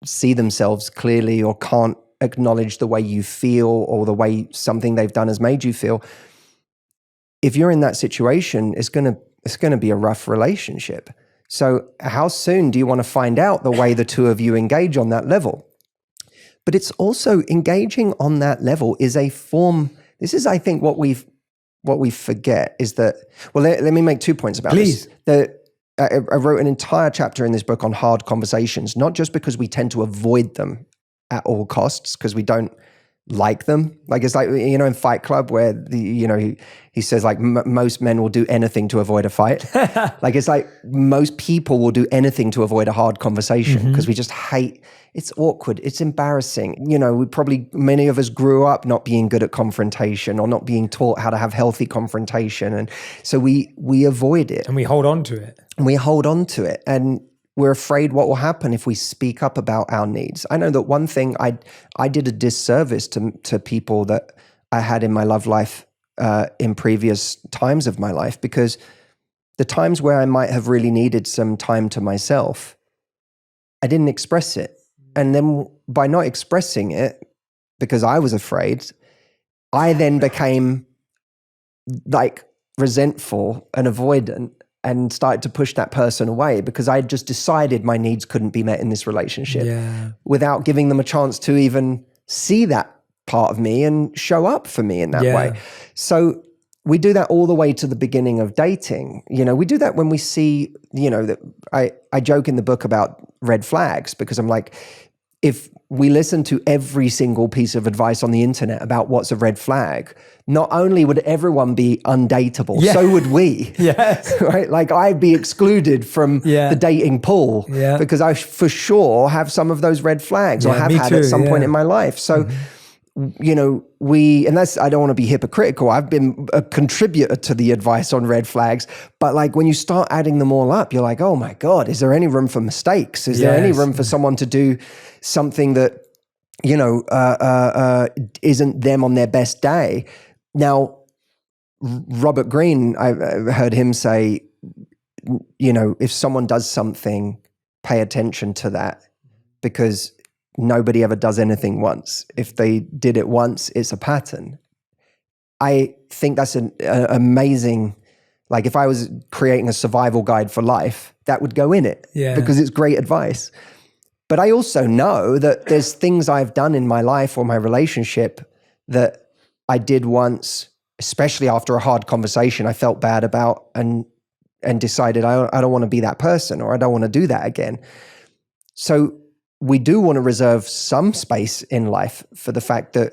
see themselves clearly or can't acknowledge the way you feel or the way something they've done has made you feel, if you're in that situation, it's going to be a rough relationship. So how soon do you want to find out the way the two of you engage on that level? But it's also engaging on that level is a form. This is, I think, what we forget is that, well, let me make 2 points about Please. this. I wrote an entire chapter in this book on hard conversations, not just because we tend to avoid them at all costs, because we don't like them. Like, it's like, you know, in Fight Club where he says like most men will do anything to avoid a fight. Like, it's like most people will do anything to avoid a hard conversation because we just hate. It's awkward. It's embarrassing. You know, many of us grew up not being good at confrontation or not being taught how to have healthy confrontation. And so we avoid it. And we hold on to it. And we're afraid what will happen if we speak up about our needs. I know that one thing I did a disservice to people that I had in my love life in previous times of my life, because the times where I might have really needed some time to myself, I didn't express it. And then by not expressing it, because I was afraid, I then became like resentful and avoidant and started to push that person away because I had just decided my needs couldn't be met in this relationship without giving them a chance to even see that part of me and show up for me in that way. So we do that all the way to the beginning of dating. You know, we do that when we see, you know, that I joke in the book about red flags, because I'm like, if we listen to every single piece of advice on the internet about what's a red flag, not only would everyone be undateable, so would we. Right? Like, I'd be excluded from the dating pool because I for sure have some of those red flags or have had at some point in my life. So, you know, and that's, I don't want to be hypocritical. I've been a contributor to the advice on red flags, but like when you start adding them all up, you're like, oh my God, is there any room for mistakes? Is there any room for someone to do something that, you know, isn't them on their best day? Now, Robert Greene, I heard him say, you know, if someone does something, pay attention to that, because nobody ever does anything once. If they did it once, it's a pattern. I think that's an amazing, like if I was creating a survival guide for life, that would go in it because it's great advice. But I also know that there's things I've done in my life or my relationship that I did once, especially after a hard conversation I felt bad about and decided I don't want to be that person, or I don't want to do that again. So we do want to reserve some space in life for the fact that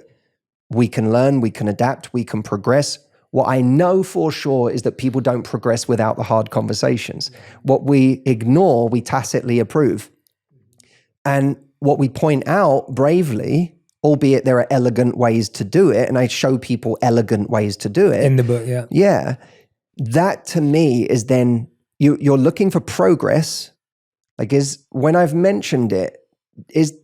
we can learn, we can adapt, we can progress. What I know for sure is that people don't progress without the hard conversations. What we ignore, we tacitly approve. And what we point out bravely, albeit there are elegant ways to do it, and I show people elegant ways to do it. In the book, Yeah. That to me is then, you're looking for progress. Like, when I've mentioned it,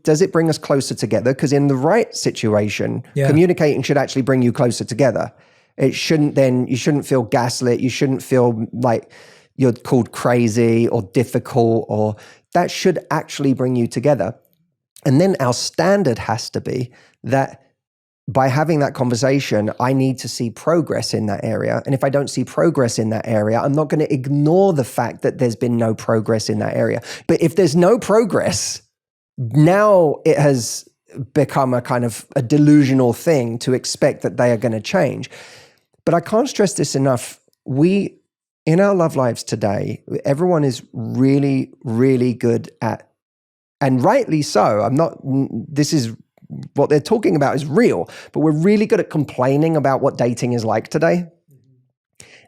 does it bring us closer together? Because in the right situation, communicating should actually bring you closer together. You shouldn't feel gaslit. You shouldn't feel like you're called crazy or difficult, or that should actually bring you together. And then our standard has to be that by having that conversation, I need to see progress in that area. And if I don't see progress in that area, I'm not going to ignore the fact that there's been no progress in that area. But if there's no progress, now it has become a kind of a delusional thing to expect that they are going to change. But I can't stress this enough. In our love lives today, everyone is really, really good at, and rightly so, this is what they're talking about is real, but we're really good at complaining about what dating is like today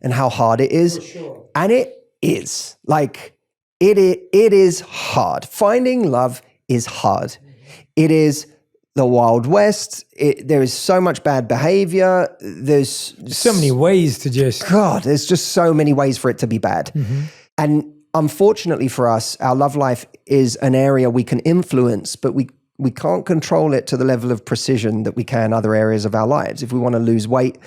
and how hard it is. Sure. And it is. Like, it is hard. Finding love is hard. It is the Wild West. There is so much bad behavior. There's So many ways to there's just so many ways for it to be bad. And unfortunately for us, our love life is an area we can influence, but we can't control it to the level of precision that we can other areas of our lives. If we want to lose weight,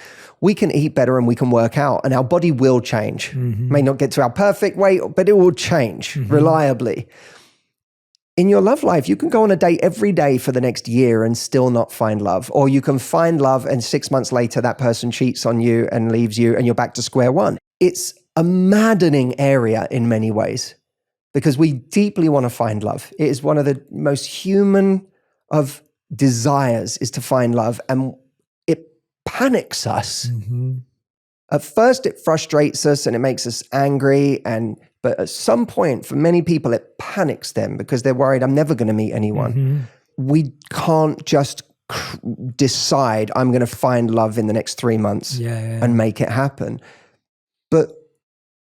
we can eat better and we can work out, and our body will change. May not get to our perfect weight, but it will change reliably. In your love life, you can go on a date every day for the next year and still not find love. Or you can find love and 6 months later, that person cheats on you and leaves you and you're back to square one. It's a maddening area in many ways because we deeply want to find love. It is one of the most human of desires is to find love, and it panics us. At first, it frustrates us and it makes us angry, but at some point, for many people, it panics them because they're worried, I'm never going to meet anyone. We can't just decide I'm going to find love in the next 3 months and make it happen. But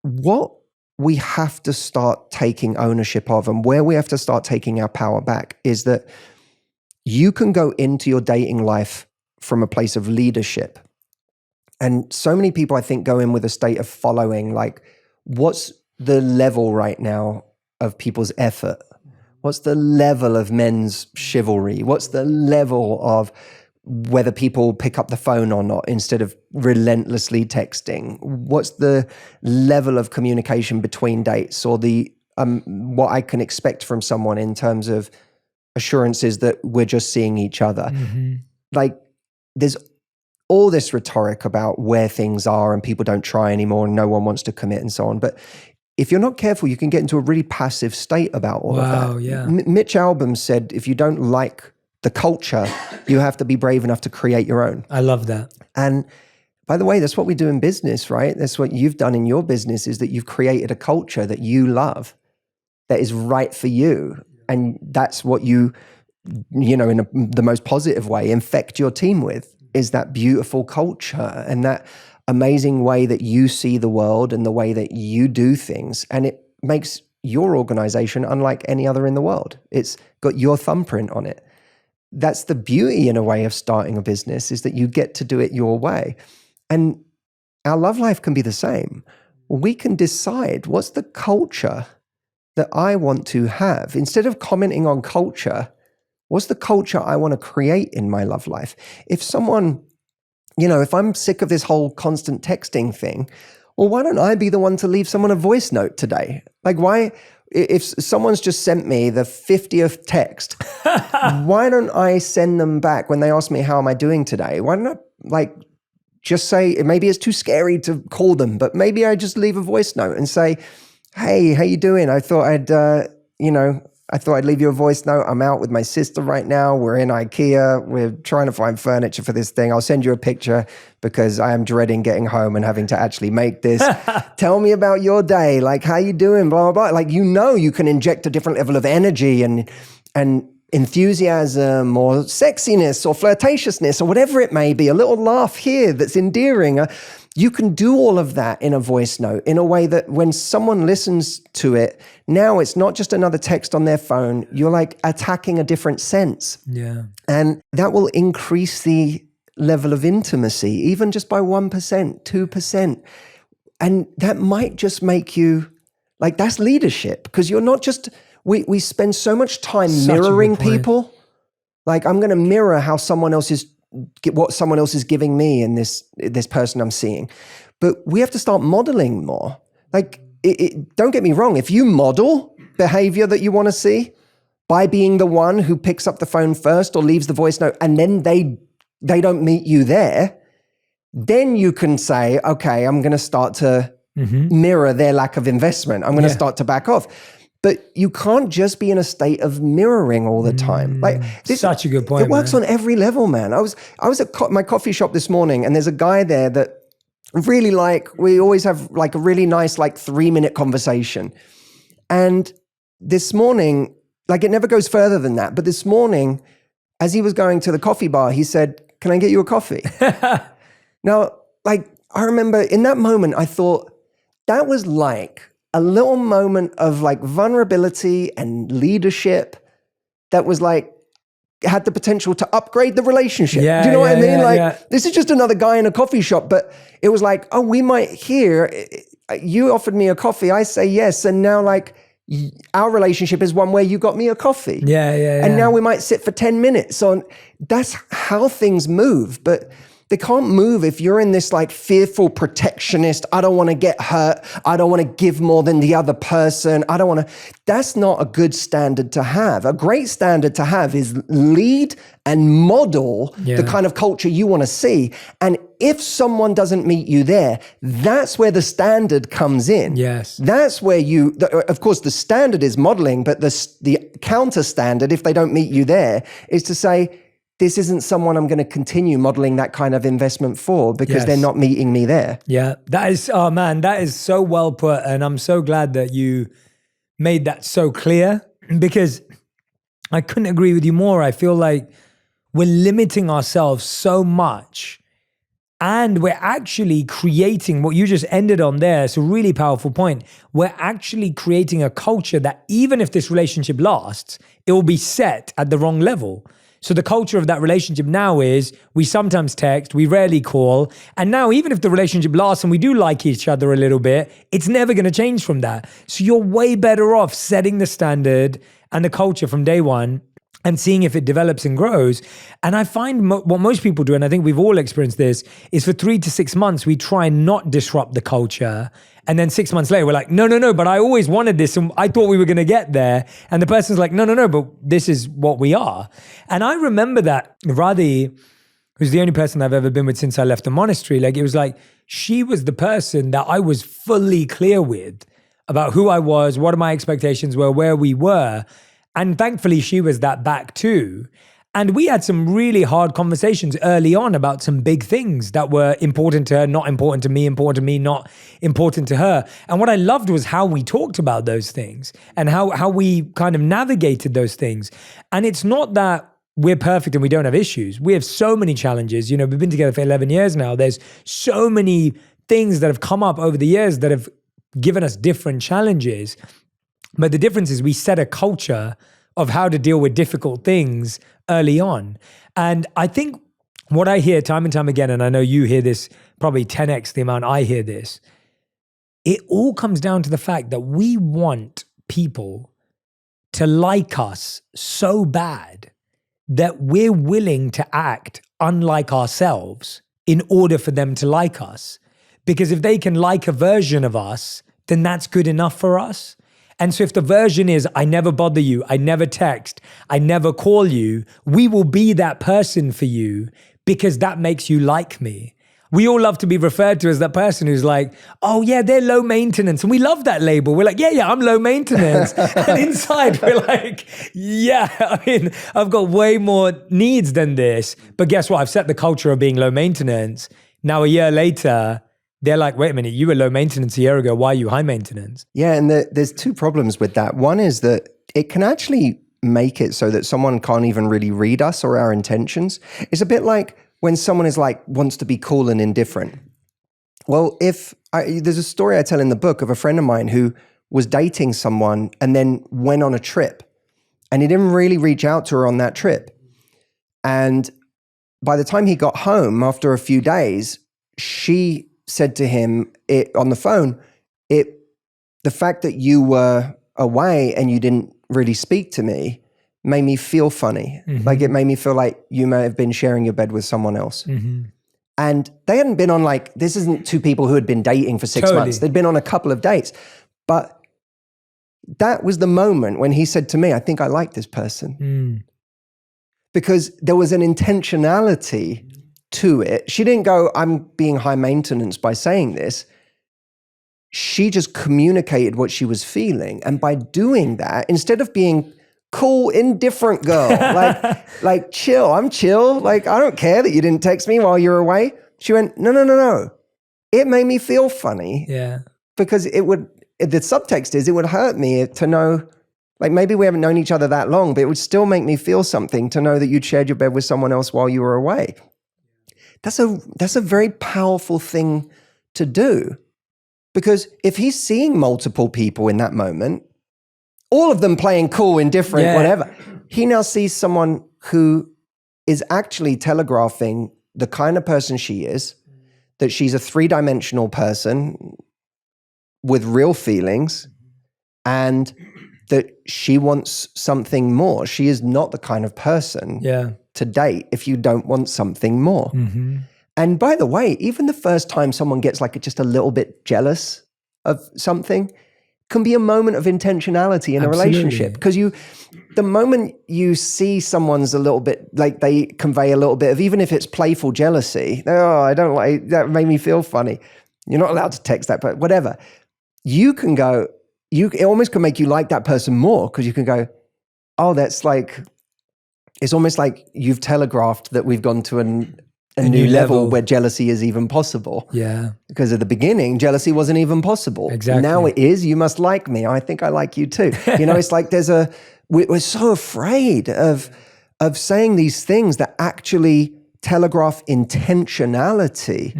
what we have to start taking ownership of, and where we have to start taking our power back, is that you can go into your dating life from a place of leadership. And so many people, I think, go in with a state of following, like, what's the level right now of people's effort? What's the level of men's chivalry? What's the level of whether people pick up the phone or not instead of relentlessly texting? What's the level of communication between dates, or the what I can expect from someone in terms of assurances that we're just seeing each other? Like, there's all this rhetoric about where things are and people don't try anymore and no one wants to commit and so on. But if you're not careful, you can get into a really passive state about all of that. Mitch Albom said, if you don't like the culture, you have to be brave enough to create your own. I love that. And by the way, that's what we do in business, right? That's what you've done in your business, is that you've created a culture that you love, that is right for you. And that's what you know, in the most positive way, infect your team with, is that beautiful culture and that amazing way that you see the world and the way that you do things. And it makes your organization unlike any other in the world. It's got your thumbprint on it. That's the beauty, in a way, of starting a business, is that you get to do it your way. And our love life can be the same. We can decide, what's the culture that I want to have? Instead of commenting on culture, what's the culture I want to create in my love life? If someone, if I'm sick of this whole constant texting thing, well, why don't I be the one to leave someone a voice note today? Like, why, if someone's just sent me the 50th text, why don't I send them back when they ask me, how am I doing today? Why don't I just say, maybe it's too scary to call them, but maybe I just leave a voice note and say, hey, how you doing? I thought I'd leave you a voice note. I'm out with my sister right now. We're in IKEA. We're trying to find furniture for this thing. I'll send you a picture because I am dreading getting home and having to actually make this. Tell me about your day. Like, how you doing? Blah, blah, blah. Like, you can inject a different level of energy and enthusiasm or sexiness or flirtatiousness or whatever it may be. A little laugh here that's endearing. You can do all of that in a voice note in a way that when someone listens to it, now it's not just another text on their phone. You're like attacking a different sense. Yeah. And that will increase the level of intimacy, even just by 1%, 2%. And that might just make you, like, that's leadership, because you're not just, we spend so much time mirroring people. Like, I'm going to mirror how someone else is, what someone else is giving me in this person I'm seeing. But we have to start modeling more. Like, don't get me wrong. If you model behavior that you want to see by being the one who picks up the phone first or leaves the voice note, and then they don't meet you there, then you can say, okay, I'm going to start to mirror their lack of investment. I'm going to start to back off. But you can't just be in a state of mirroring all the time. Like, such a good point. It works on every level, man. I was at my coffee shop this morning, and there's a guy there that really we always have like a really nice 3-minute conversation. And this morning, like, it never goes further than that. But this morning, as he was going to the coffee bar, he said, "Can I get you a coffee?" Now, like, I remember in that moment, I thought that was like a little moment of like vulnerability and leadership that was like, had the potential to upgrade the relationship. Yeah, Do you know what I mean? yeah, Like, yeah. this is just another guy in a coffee shop, but it was like, oh, we might hear, you offered me a coffee, I say yes, and now like, our relationship is one where you got me a coffee. Yeah. And now we might sit for 10 minutes on, that's how things move. But they can't move if you're in this like fearful protectionist, I don't want to get hurt, I don't want to give more than the other person, I don't want to, that's not a good standard to have. A great standard to have is lead and model the kind of culture you want to see. And if someone doesn't meet you there, that's where the standard comes in. Yes. That's where of course the standard is modeling, but the counter standard, if they don't meet you there, is to say, this isn't someone I'm going to continue modeling that kind of investment for because they're not meeting me there. Yeah, that is, oh man, that is so well put. And I'm so glad that you made that so clear, because I couldn't agree with you more. I feel like we're limiting ourselves so much, and we're actually creating what you just ended on there. It's a really powerful point. We're actually creating a culture that even if this relationship lasts, it will be set at the wrong level. So the culture of that relationship now is we sometimes text, we rarely call. And now even if the relationship lasts and we do like each other a little bit, it's never going to change from that. So you're way better off setting the standard and the culture from day one and seeing if it develops and grows. And I find what most people do, and I think we've all experienced this, is for 3 to 6 months, we try and not disrupt the culture. And then 6 months later, we're like, no, but I always wanted this and I thought we were going to get there. And the person's like, no, but this is what we are. And I remember that Radhi, who's the only person I've ever been with since I left the monastery, like it was like, she was the person that I was fully clear with about who I was, what my expectations were, where we were. And thankfully, she was that back too. And we had some really hard conversations early on about some big things that were important to her, not important to me, not important to her. And what I loved was how we talked about those things and how we kind of navigated those things. And it's not that we're perfect and we don't have issues. We have so many challenges. You know, we've been together for 11 years now. There's so many things that have come up over the years that have given us different challenges. But the difference is we set a culture of how to deal with difficult things early on. And I think what I hear time and time again, and I know you hear this probably 10x the amount I hear this, it all comes down to the fact that we want people to like us so bad that we're willing to act unlike ourselves in order for them to like us. Because if they can like a version of us, then that's good enough for us. And so if the version is, I never bother you, I never text, I never call you, we will be that person for you because that makes you like me. We all love to be referred to as that person who's like, oh yeah, they're low maintenance. And we love that label. We're like, yeah, I'm low maintenance. And inside we're like, yeah, I mean, I've got way more needs than this. But guess what? I've set the culture of being low maintenance. Now a year later, they're like, wait a minute, you were low maintenance a year ago. Why are you high maintenance? Yeah, and there's two problems with that. One is that it can actually make it so that someone can't even really read us or our intentions. It's a bit like when someone is like, wants to be cool and indifferent. Well, there's a story I tell in the book of a friend of mine who was dating someone and then went on a trip. And he didn't really reach out to her on that trip. And by the time he got home after a few days, she said to him on the phone, the fact that you were away and you didn't really speak to me made me feel funny. Mm-hmm. Like it made me feel like you may have been sharing your bed with someone else. Mm-hmm. And they hadn't been on this isn't two people who had been dating for 6 months. They'd been on a couple of dates. But that was the moment when he said to me, I think I like this person. Mm. Because there was an intentionality to it. She didn't go, I'm being high maintenance by saying this. She just communicated what she was feeling. And by doing that, instead of being cool, indifferent girl, like chill, I'm chill. Like, I don't care that you didn't text me while you're away. She went, no. It made me feel funny. Yeah. Because the subtext is, it would hurt me to know, like maybe we haven't known each other that long, but it would still make me feel something to know that you'd shared your bed with someone else while you were away. That's a very powerful thing to do, because if he's seeing multiple people in that moment, all of them playing cool, indifferent, whatever, he now sees someone who is actually telegraphing the kind of person she is, that she's a 3-dimensional person with real feelings, and that she wants something more. She is not the kind of person to date if you don't want something more. Mm-hmm. And by the way, even the first time someone gets like just a little bit jealous of something can be a moment of intentionality in a relationship. Because the moment you see someone's a little bit, like they convey a little bit of, even if it's playful jealousy, oh, I don't like, that made me feel funny. You're not allowed to text that, but whatever. You can go, it almost can make you like that person more, because you can go, oh, that's like, it's almost like you've telegraphed that we've gone to a new level where jealousy is even possible. Yeah. Because at the beginning, jealousy wasn't even possible. Exactly. Now it is. You must like me. I think I like you too. It's like we're so afraid of saying these things that actually telegraph intentionality,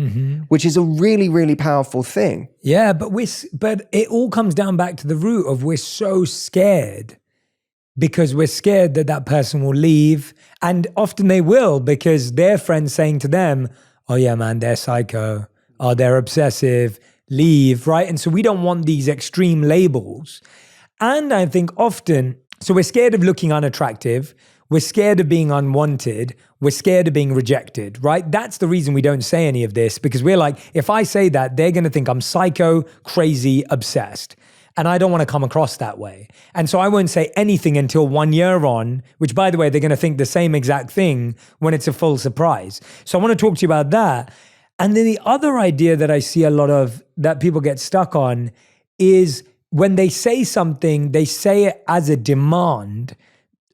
which is a really, really powerful thing. Yeah, but it all comes down back to the root of we're so scared, because we're scared that person will leave. And often they will, because their friends saying to them, oh yeah, man, they're psycho. Oh, they're obsessive, leave, right? And so we don't want these extreme labels. And I think often, so we're scared of looking unattractive. We're scared of being unwanted. We're scared of being rejected, right? That's the reason we don't say any of this, because we're like, if I say that, they're going to think I'm psycho, crazy, obsessed. And I don't want to come across that way. And so I won't say anything until 1 year on, which, by the way, they're going to think the same exact thing when it's a full surprise. So I want to talk to you about that. And then the other idea that I see a lot of that people get stuck on is when they say something, they say it as a demand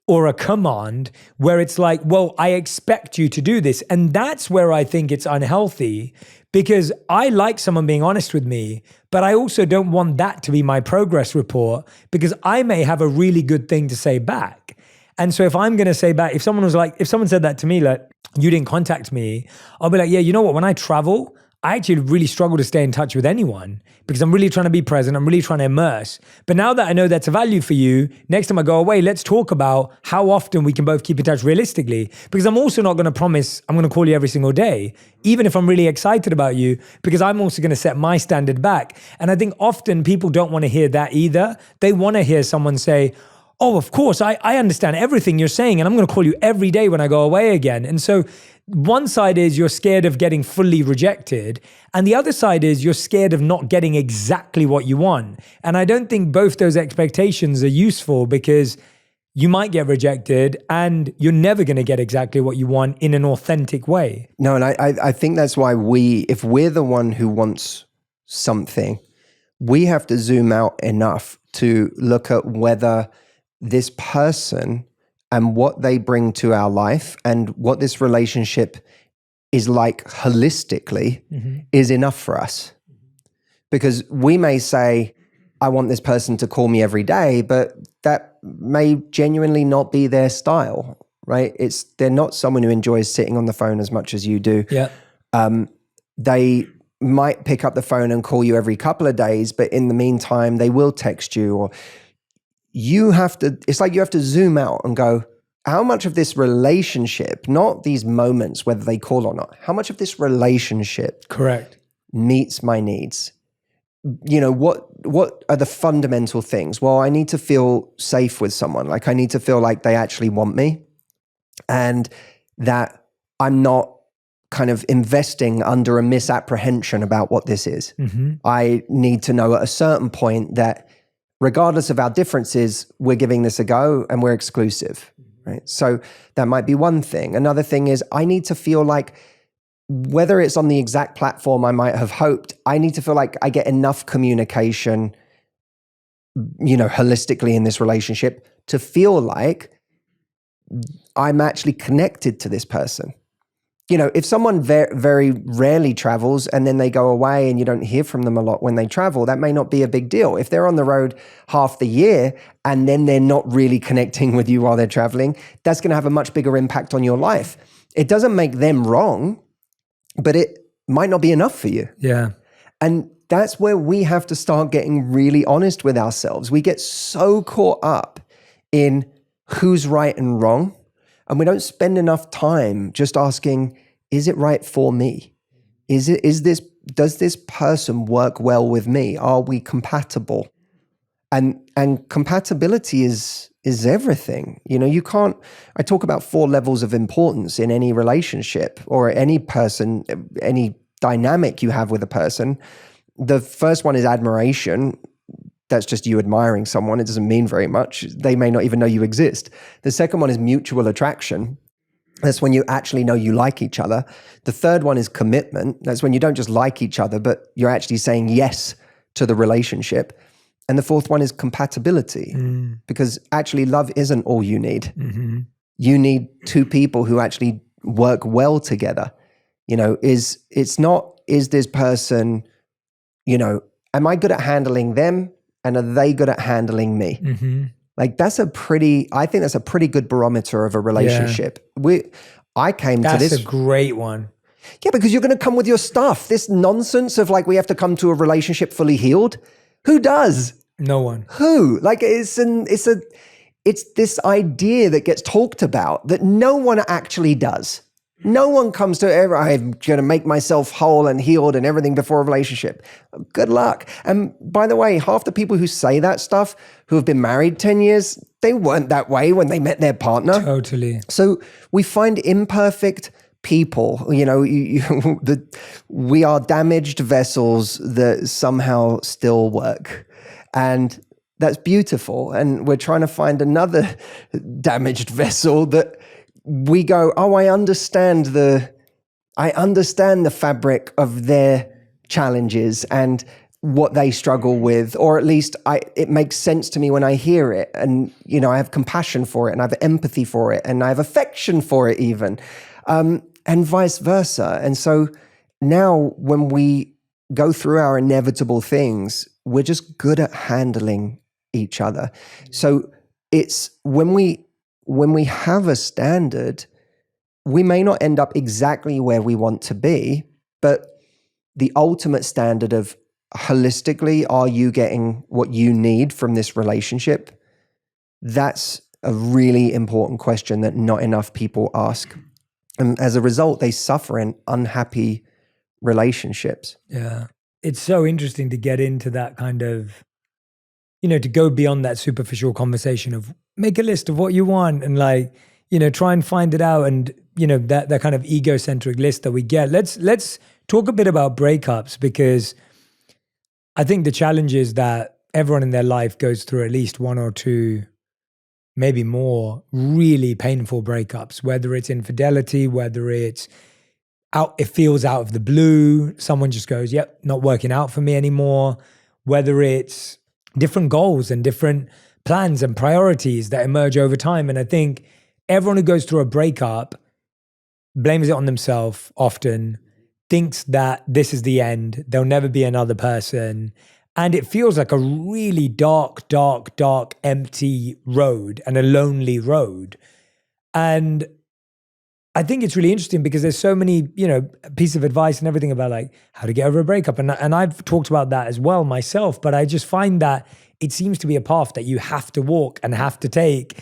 or a command, where it's like, well, I expect you to do this. And that's where I think it's unhealthy, because I like someone being honest with me, but I also don't want that to be my progress report, because I may have a really good thing to say back. And so if I'm going to say back, if someone said that to me, like, you didn't contact me, I'll be like, yeah, you know what? When I travel, I actually really struggle to stay in touch with anyone, because I'm really trying to be present. I'm really trying to immerse. But now that I know that's a value for you, next time I go away, let's talk about how often we can both keep in touch realistically. Because I'm also not going to promise I'm going to call you every single day, even if I'm really excited about you, because I'm also going to set my standard back. And I think often people don't want to hear that either. They want to hear someone say, oh, of course, I understand everything you're saying, and I'm going to call you every day when I go away again. And so one side is you're scared of getting fully rejected, and the other side is you're scared of not getting exactly what you want. And I don't think both those expectations are useful, because you might get rejected and you're never going to get exactly what you want in an authentic way. No, and I think that's why if we're the one who wants something, we have to zoom out enough to look at whether this person and what they bring to our life and what this relationship is like holistically is enough for us. Because we may say, I want this person to call me every day, but that may genuinely not be their style, right? They're not someone who enjoys sitting on the phone as much as you do. Yeah. They might pick up the phone and call you every couple of days, but in the meantime, they will text you, or it's like you have to zoom out and go, how much of this relationship, not these moments, whether they call or not, how much of this relationship meets my needs? What are the fundamental things? Well, I need to feel safe with someone. Like, I need to feel like they actually want me, and that I'm not kind of investing under a misapprehension about what this is. I need to know at a certain point that regardless of our differences, we're giving this a go and we're exclusive, right? So that might be one thing. Another thing is I need to feel like, whether it's on the exact platform I might have hoped, I need to feel like I get enough communication, holistically in this relationship to feel like I'm actually connected to this person. If someone very rarely travels and then they go away and you don't hear from them a lot when they travel, that may not be a big deal. If they're on the road half the year and then they're not really connecting with you while they're traveling, that's going to have a much bigger impact on your life. It doesn't make them wrong, but it might not be enough for you. Yeah. And that's where we have to start getting really honest with ourselves. We get so caught up in who's right and wrong. And we don't spend enough time just asking, is it right for me? Does this person work well with me? Are we compatible? And compatibility is everything. You know, you can't, I talk about 4 levels of importance in any relationship or any person, any dynamic you have with a person. The first one is admiration. That's just you admiring someone. It doesn't mean very much. They may not even know you exist. The second one is mutual attraction. That's when you actually know you like each other. The third one is commitment. That's when you don't just like each other, but you're actually saying yes to the relationship. And the fourth one is compatibility, because actually love isn't all you need. Mm-hmm. You need 2 people who actually work well together. You know, is this person, you know, am I good at handling them and are they good at handling me? Mm-hmm. Like I think that's a pretty good barometer of a relationship. I came to this. That's a great one. Yeah, because you're going to come with your stuff. This nonsense of like, we have to come to a relationship fully healed. Who does? No one. Who? Like it's this idea that gets talked about that no one actually does. No one comes to, I'm going to make myself whole and healed and everything before a relationship. Good luck. And by the way, half the people who say that stuff, who have been married 10 years, they weren't that way when they met their partner. Totally. So we find imperfect people, you know, we are damaged vessels that somehow still work. And that's beautiful. And we're trying to find another damaged vessel that we go, oh, I understand the fabric of their challenges and what they struggle with, or at least it makes sense to me when I hear it. And, you know, I have compassion for it and I have empathy for it and I have affection for it even, and vice versa. And so now when we go through our inevitable things, we're just good at handling each other. So it's when we have a standard, we may not end up exactly where we want to be, but the ultimate standard of holistically, are you getting what you need from this relationship? That's a really important question that not enough people ask. And as a result, they suffer in unhappy relationships. Yeah. It's so interesting to get into that kind of, you know, to go beyond that superficial conversation of make a list of what you want and like, you know, try and find it out. And, you know, that kind of egocentric list that we get. Let's talk a bit about breakups, because I think the challenge is that everyone in their life goes through at least 1 or 2, maybe more, really painful breakups, whether it's infidelity, whether it feels out of the blue. Someone just goes, yep, not working out for me anymore. Whether it's different goals and different plans and priorities that emerge over time. And I think everyone who goes through a breakup blames it on themselves often, thinks that this is the end, there'll never be another person. And it feels like a really dark, empty road and a lonely road. And I think it's really interesting because there's so many, you know, pieces of advice and everything about like how to get over a breakup. And I've talked about that as well myself, but I just find that it seems to be a path that you have to walk and have to take.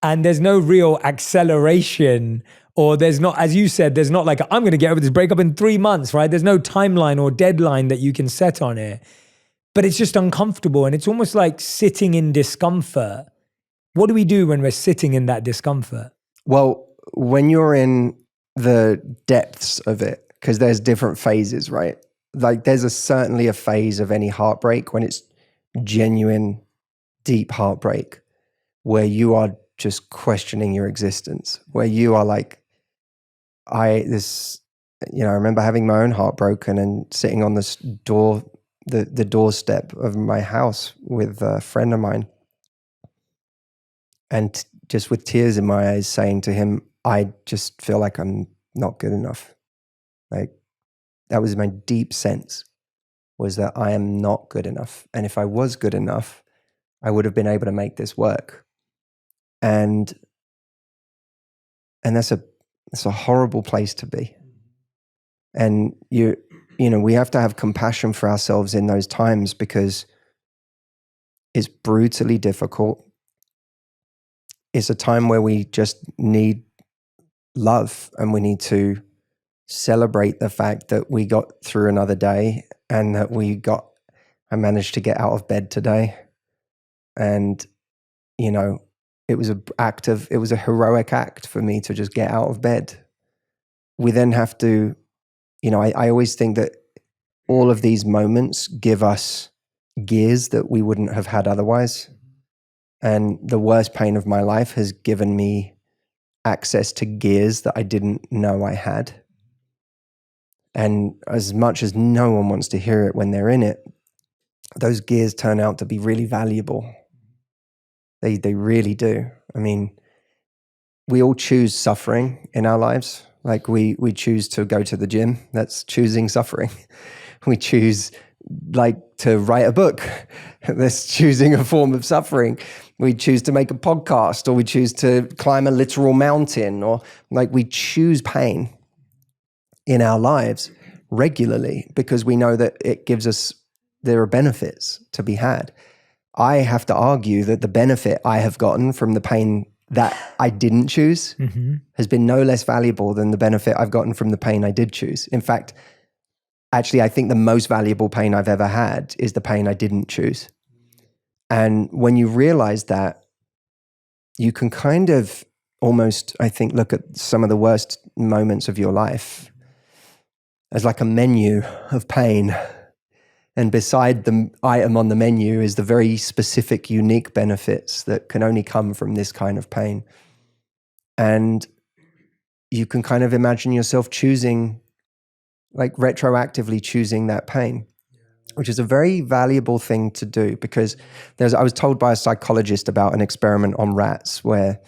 And there's no real acceleration, or there's not, as you said, there's not like, I'm going to get over this breakup in 3 months, right? There's no timeline or deadline that you can set on it, but it's just uncomfortable. And it's almost like sitting in discomfort. What do we do when we're sitting in that discomfort? Well, when you're in the depths of it, because there's different phases, right? Like there's certainly a phase of any heartbreak when it's genuine, deep heartbreak, where you are just questioning your existence, where you are like, I remember having my own heart broken and sitting on this the doorstep of my house with a friend of mine, and just with tears in my eyes saying to him, I just feel like I'm not good enough. Like that was my deep sense, was that I am not good enough. And if I was good enough, I would have been able to make this work. And that's a horrible place to be. And you know, we have to have compassion for ourselves in those times, because it's brutally difficult. it's a time where we just need love, and we need to celebrate the fact that we got through another day, and that I managed to get out of bed today. And, you know, it was a heroic act for me to just get out of bed. We then have to, you know, I always think that all of these moments give us gears that we wouldn't have had otherwise. And the worst pain of my life has given me access to gears that I didn't know I had. And as much as no one wants to hear it when they're in it, those gears turn out to be really valuable. They really do. I mean, we all choose suffering in our lives. Like we choose to go to the gym. That's choosing suffering. We choose to write a book. That's choosing a form of suffering. We choose to make a podcast, or we choose to climb a literal mountain, or we choose pain in our lives regularly because we know that it gives us, there are benefits to be had. I have to argue that the benefit I have gotten from the pain that I didn't choose has been no less valuable than the benefit I've gotten from the pain I did choose. In fact, actually, I think the most valuable pain I've ever had is the pain I didn't choose. And when you realize that, you can kind of almost, I think, look at some of the worst moments of your life as like a menu of pain. And beside the item on the menu is the very specific, unique benefits that can only come from this kind of pain. And you can kind of imagine yourself choosing, retroactively choosing that pain, which is a very valuable thing to do, because I was told by a psychologist about an experiment on rats where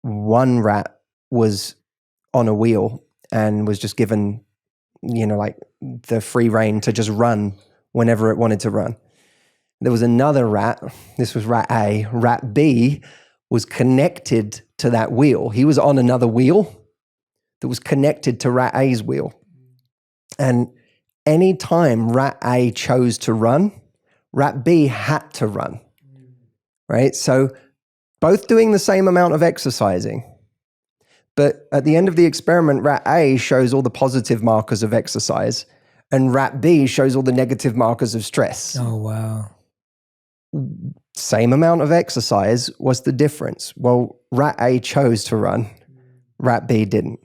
one rat was on a wheel and was just given, the free rein to just run whenever it wanted to run. There was another rat, this was rat A. Rat B was connected to that wheel. He was on another wheel that was connected to rat A's wheel. And any time rat A chose to run, rat B had to run, right? So both doing the same amount of exercising. But at the end of the experiment, rat A shows all the positive markers of exercise, and rat B shows all the negative markers of stress. Oh, wow. Same amount of exercise. What's the difference? Well, rat A chose to run, rat B didn't.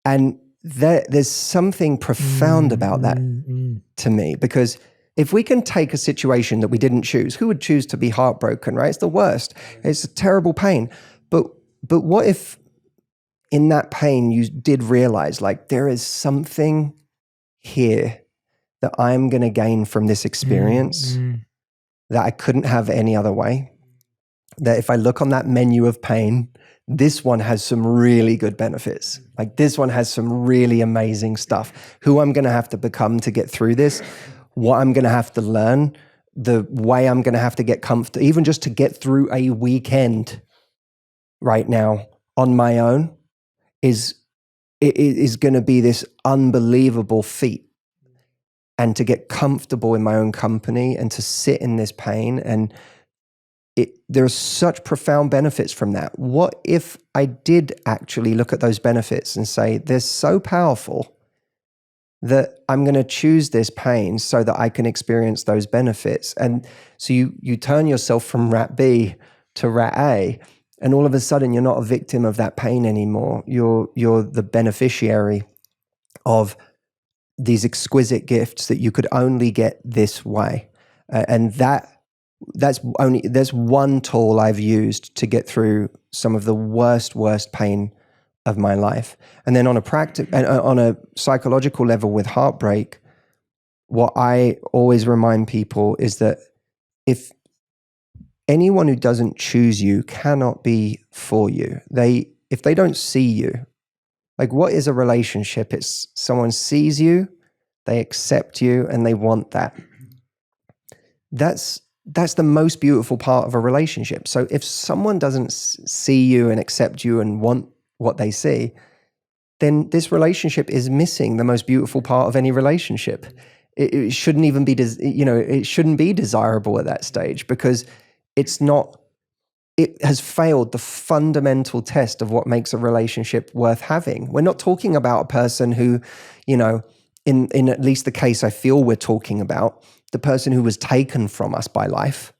And there's something profound about that to me, because if we can take a situation that we didn't choose, who would choose to be heartbroken, right? It's the worst. It's a terrible pain. But what if in that pain you did realize, there is something here that I'm going to gain from this experience that I couldn't have any other way? That if I look on that menu of pain, this one has some really good benefits. This one has some really amazing stuff. Who I'm going to have to become to get through this, what I'm going to have to learn, the way I'm going to have to get comfortable, even just to get through a weekend right now on my own is going to be this unbelievable feat. And to get comfortable in my own company and to sit in this pain, and there are such profound benefits from that. What if I did actually look at those benefits and say, they're so powerful that I'm going to choose this pain so that I can experience those benefits? And so you turn yourself from rat B to rat A, and all of a sudden you're not a victim of that pain anymore. You're the beneficiary of these exquisite gifts that you could only get this way. And there's one tool I've used to get through some of the worst pain of my life. And then on a psychological level with heartbreak, what I always remind people is that if anyone who doesn't choose you cannot be for you. If they don't see you, what is a relationship? It's someone sees you, they accept you, and they want that. That's the most beautiful part of a relationship. So if someone doesn't see you and accept you and want what they see, then this relationship is missing the most beautiful part of any relationship. It shouldn't even be, it shouldn't be desirable at that stage, because it's not it has failed the fundamental test of what makes a relationship worth having. We're not talking about a person who, in at least the case I feel we're talking about, the person who was taken from us by life.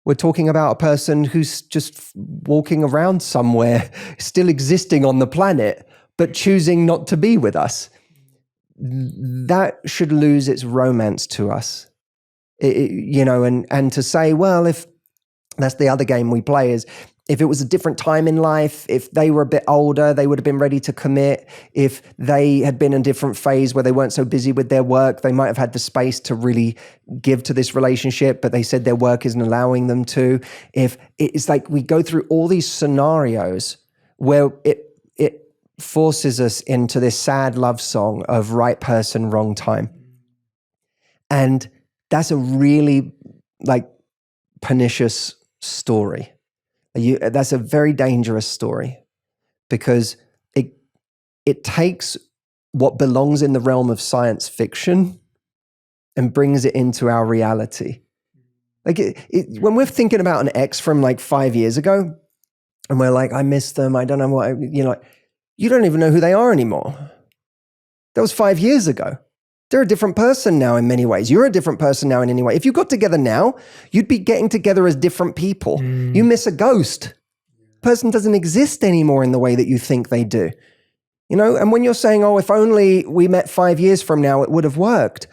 We're talking about a person who's just walking around somewhere, still existing on the planet, but choosing not to be with us. That should lose its romance to us. And to say, well, if that's the other game we play, is if it was a different time in life, if they were a bit older, they would have been ready to commit. If they had been in a different phase where they weren't so busy with their work, they might have had the space to really give to this relationship, but they said their work isn't allowing them to. If it's like we go through all these scenarios where it forces us into this sad love song of right person, wrong time. And that's a really pernicious story. That's a very dangerous story, because it takes what belongs in the realm of science fiction and brings it into our reality. When we're thinking about an ex from 5 years ago, and we're like, I miss them, I don't know what, you don't even know who they are anymore. That was 5 years ago. They're a different person now in many ways. You're a different person now in any way. If you got together now, you'd be getting together as different people. You miss a ghost. Person doesn't exist anymore in the way that you think they do. And when you're saying, oh, if only we met 5 years from now, it would have worked.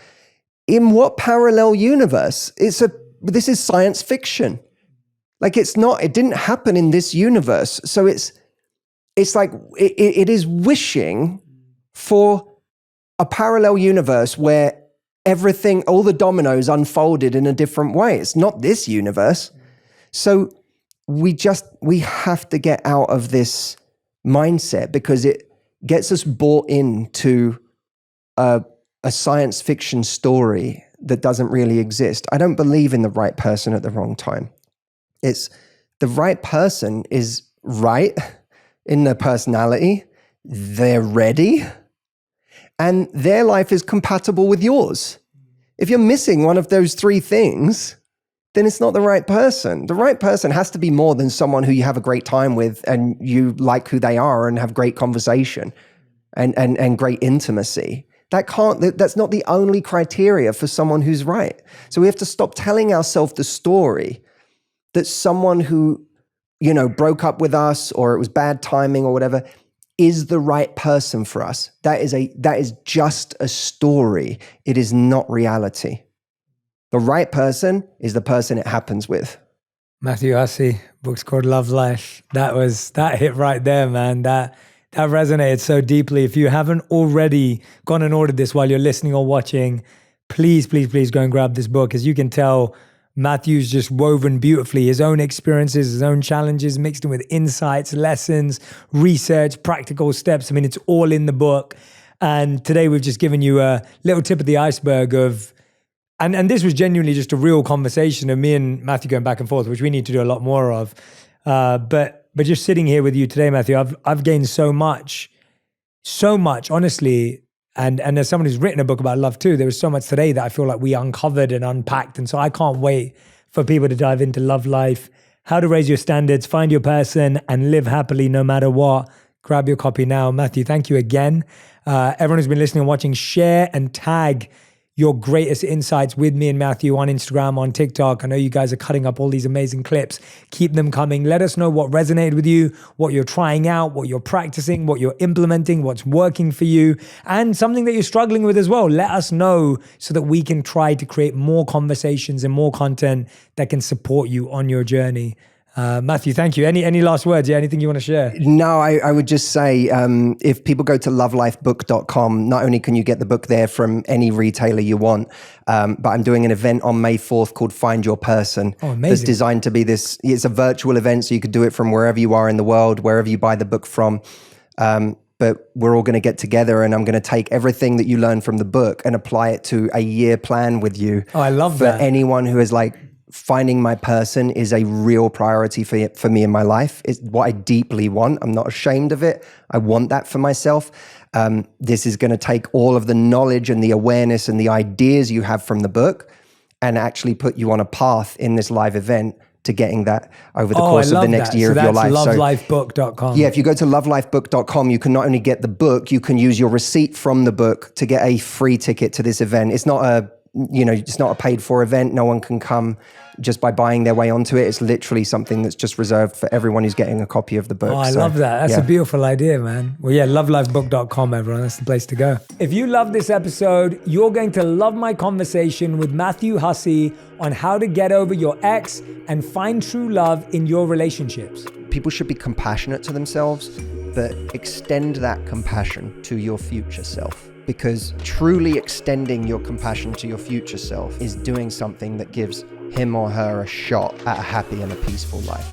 In what parallel universe? This is science fiction. It didn't happen in this universe. So it's like, it is wishing for a parallel universe where everything, all the dominoes unfolded in a different way. It's not this universe. So we have to get out of this mindset, because it gets us bought into a science fiction story that doesn't really exist. I don't believe in the right person at the wrong time. It's the right person is right in their personality. They're ready. And their life is compatible with yours. If you're missing one of those three things, then it's not the right person. The right person has to be more than someone who you have a great time with and you like who they are and have great conversation and great intimacy. That's not the only criteria for someone who's right. So we have to stop telling ourselves the story that someone who, broke up with us, or it was bad timing or whatever, is the right person for us. That is just a story. It is not reality. The right person is the person it happens with. Matthew Hussey, book's called Love Life. That hit right there, man. That resonated so deeply. If you haven't already gone and ordered this while you're listening or watching, please, please, please go and grab this book. As you can tell, Matthew's just woven beautifully his own experiences, his own challenges, mixed in with insights, lessons, research, practical steps. I mean, it's all in the book. And today we've just given you a little tip of the iceberg of, and this was genuinely just a real conversation of me and Matthew going back and forth, which we need to do a lot more of. But just sitting here with you today, Matthew, I've gained so much, honestly. And as someone who's written a book about love too, there was so much today that I feel like we uncovered and unpacked. And so I can't wait for people to dive into Love Life, how to raise your standards, find your person, and live happily no matter what. Grab your copy now. Matthew, thank you again. Everyone who's been listening and watching, share and tag your greatest insights with me and Matthew on Instagram, on TikTok. I know you guys are cutting up all these amazing clips. Keep them coming. Let us know what resonated with you, what you're trying out, what you're practicing, what you're implementing, what's working for you, and something that you're struggling with as well. Let us know so that we can try to create more conversations and more content that can support you on your journey. Matthew, thank you. Any last words? Yeah, anything you want to share? No, I would just say, if people go to lovelifebook.com, not only can you get the book there from any retailer you want, but I'm doing an event on May 4th called Find Your Person. Oh, amazing. That's designed to be it's a virtual event, so you could do it from wherever you are in the world, wherever you buy the book from. But we're all going to get together, and I'm going to take everything that you learn from the book and apply it to a year plan with you. Oh, I love that. For anyone who is finding my person is a real priority for me in my life. It's what I deeply want. I'm not ashamed of it. I want that for myself. This is going to take all of the knowledge and the awareness and the ideas you have from the book and actually put you on a path in this live event to getting that over the course of the next year of your life. So that's lovelifebook.com. Yeah, if you go to lovelifebook.com, you can not only get the book, you can use your receipt from the book to get a free ticket to this event. It's not a paid for event. No one can come just by buying their way onto it. It's literally something that's just reserved for everyone who's getting a copy of the book. Oh, I love that. That's a beautiful idea, man. Well, yeah, lovelifebook.com, everyone. That's the place to go. If you love this episode, you're going to love my conversation with Matthew Hussey on how to get over your ex and find true love in your relationships. People should be compassionate to themselves, but extend that compassion to your future self. Because truly extending your compassion to your future self is doing something that gives him or her a shot at a happy and a peaceful life.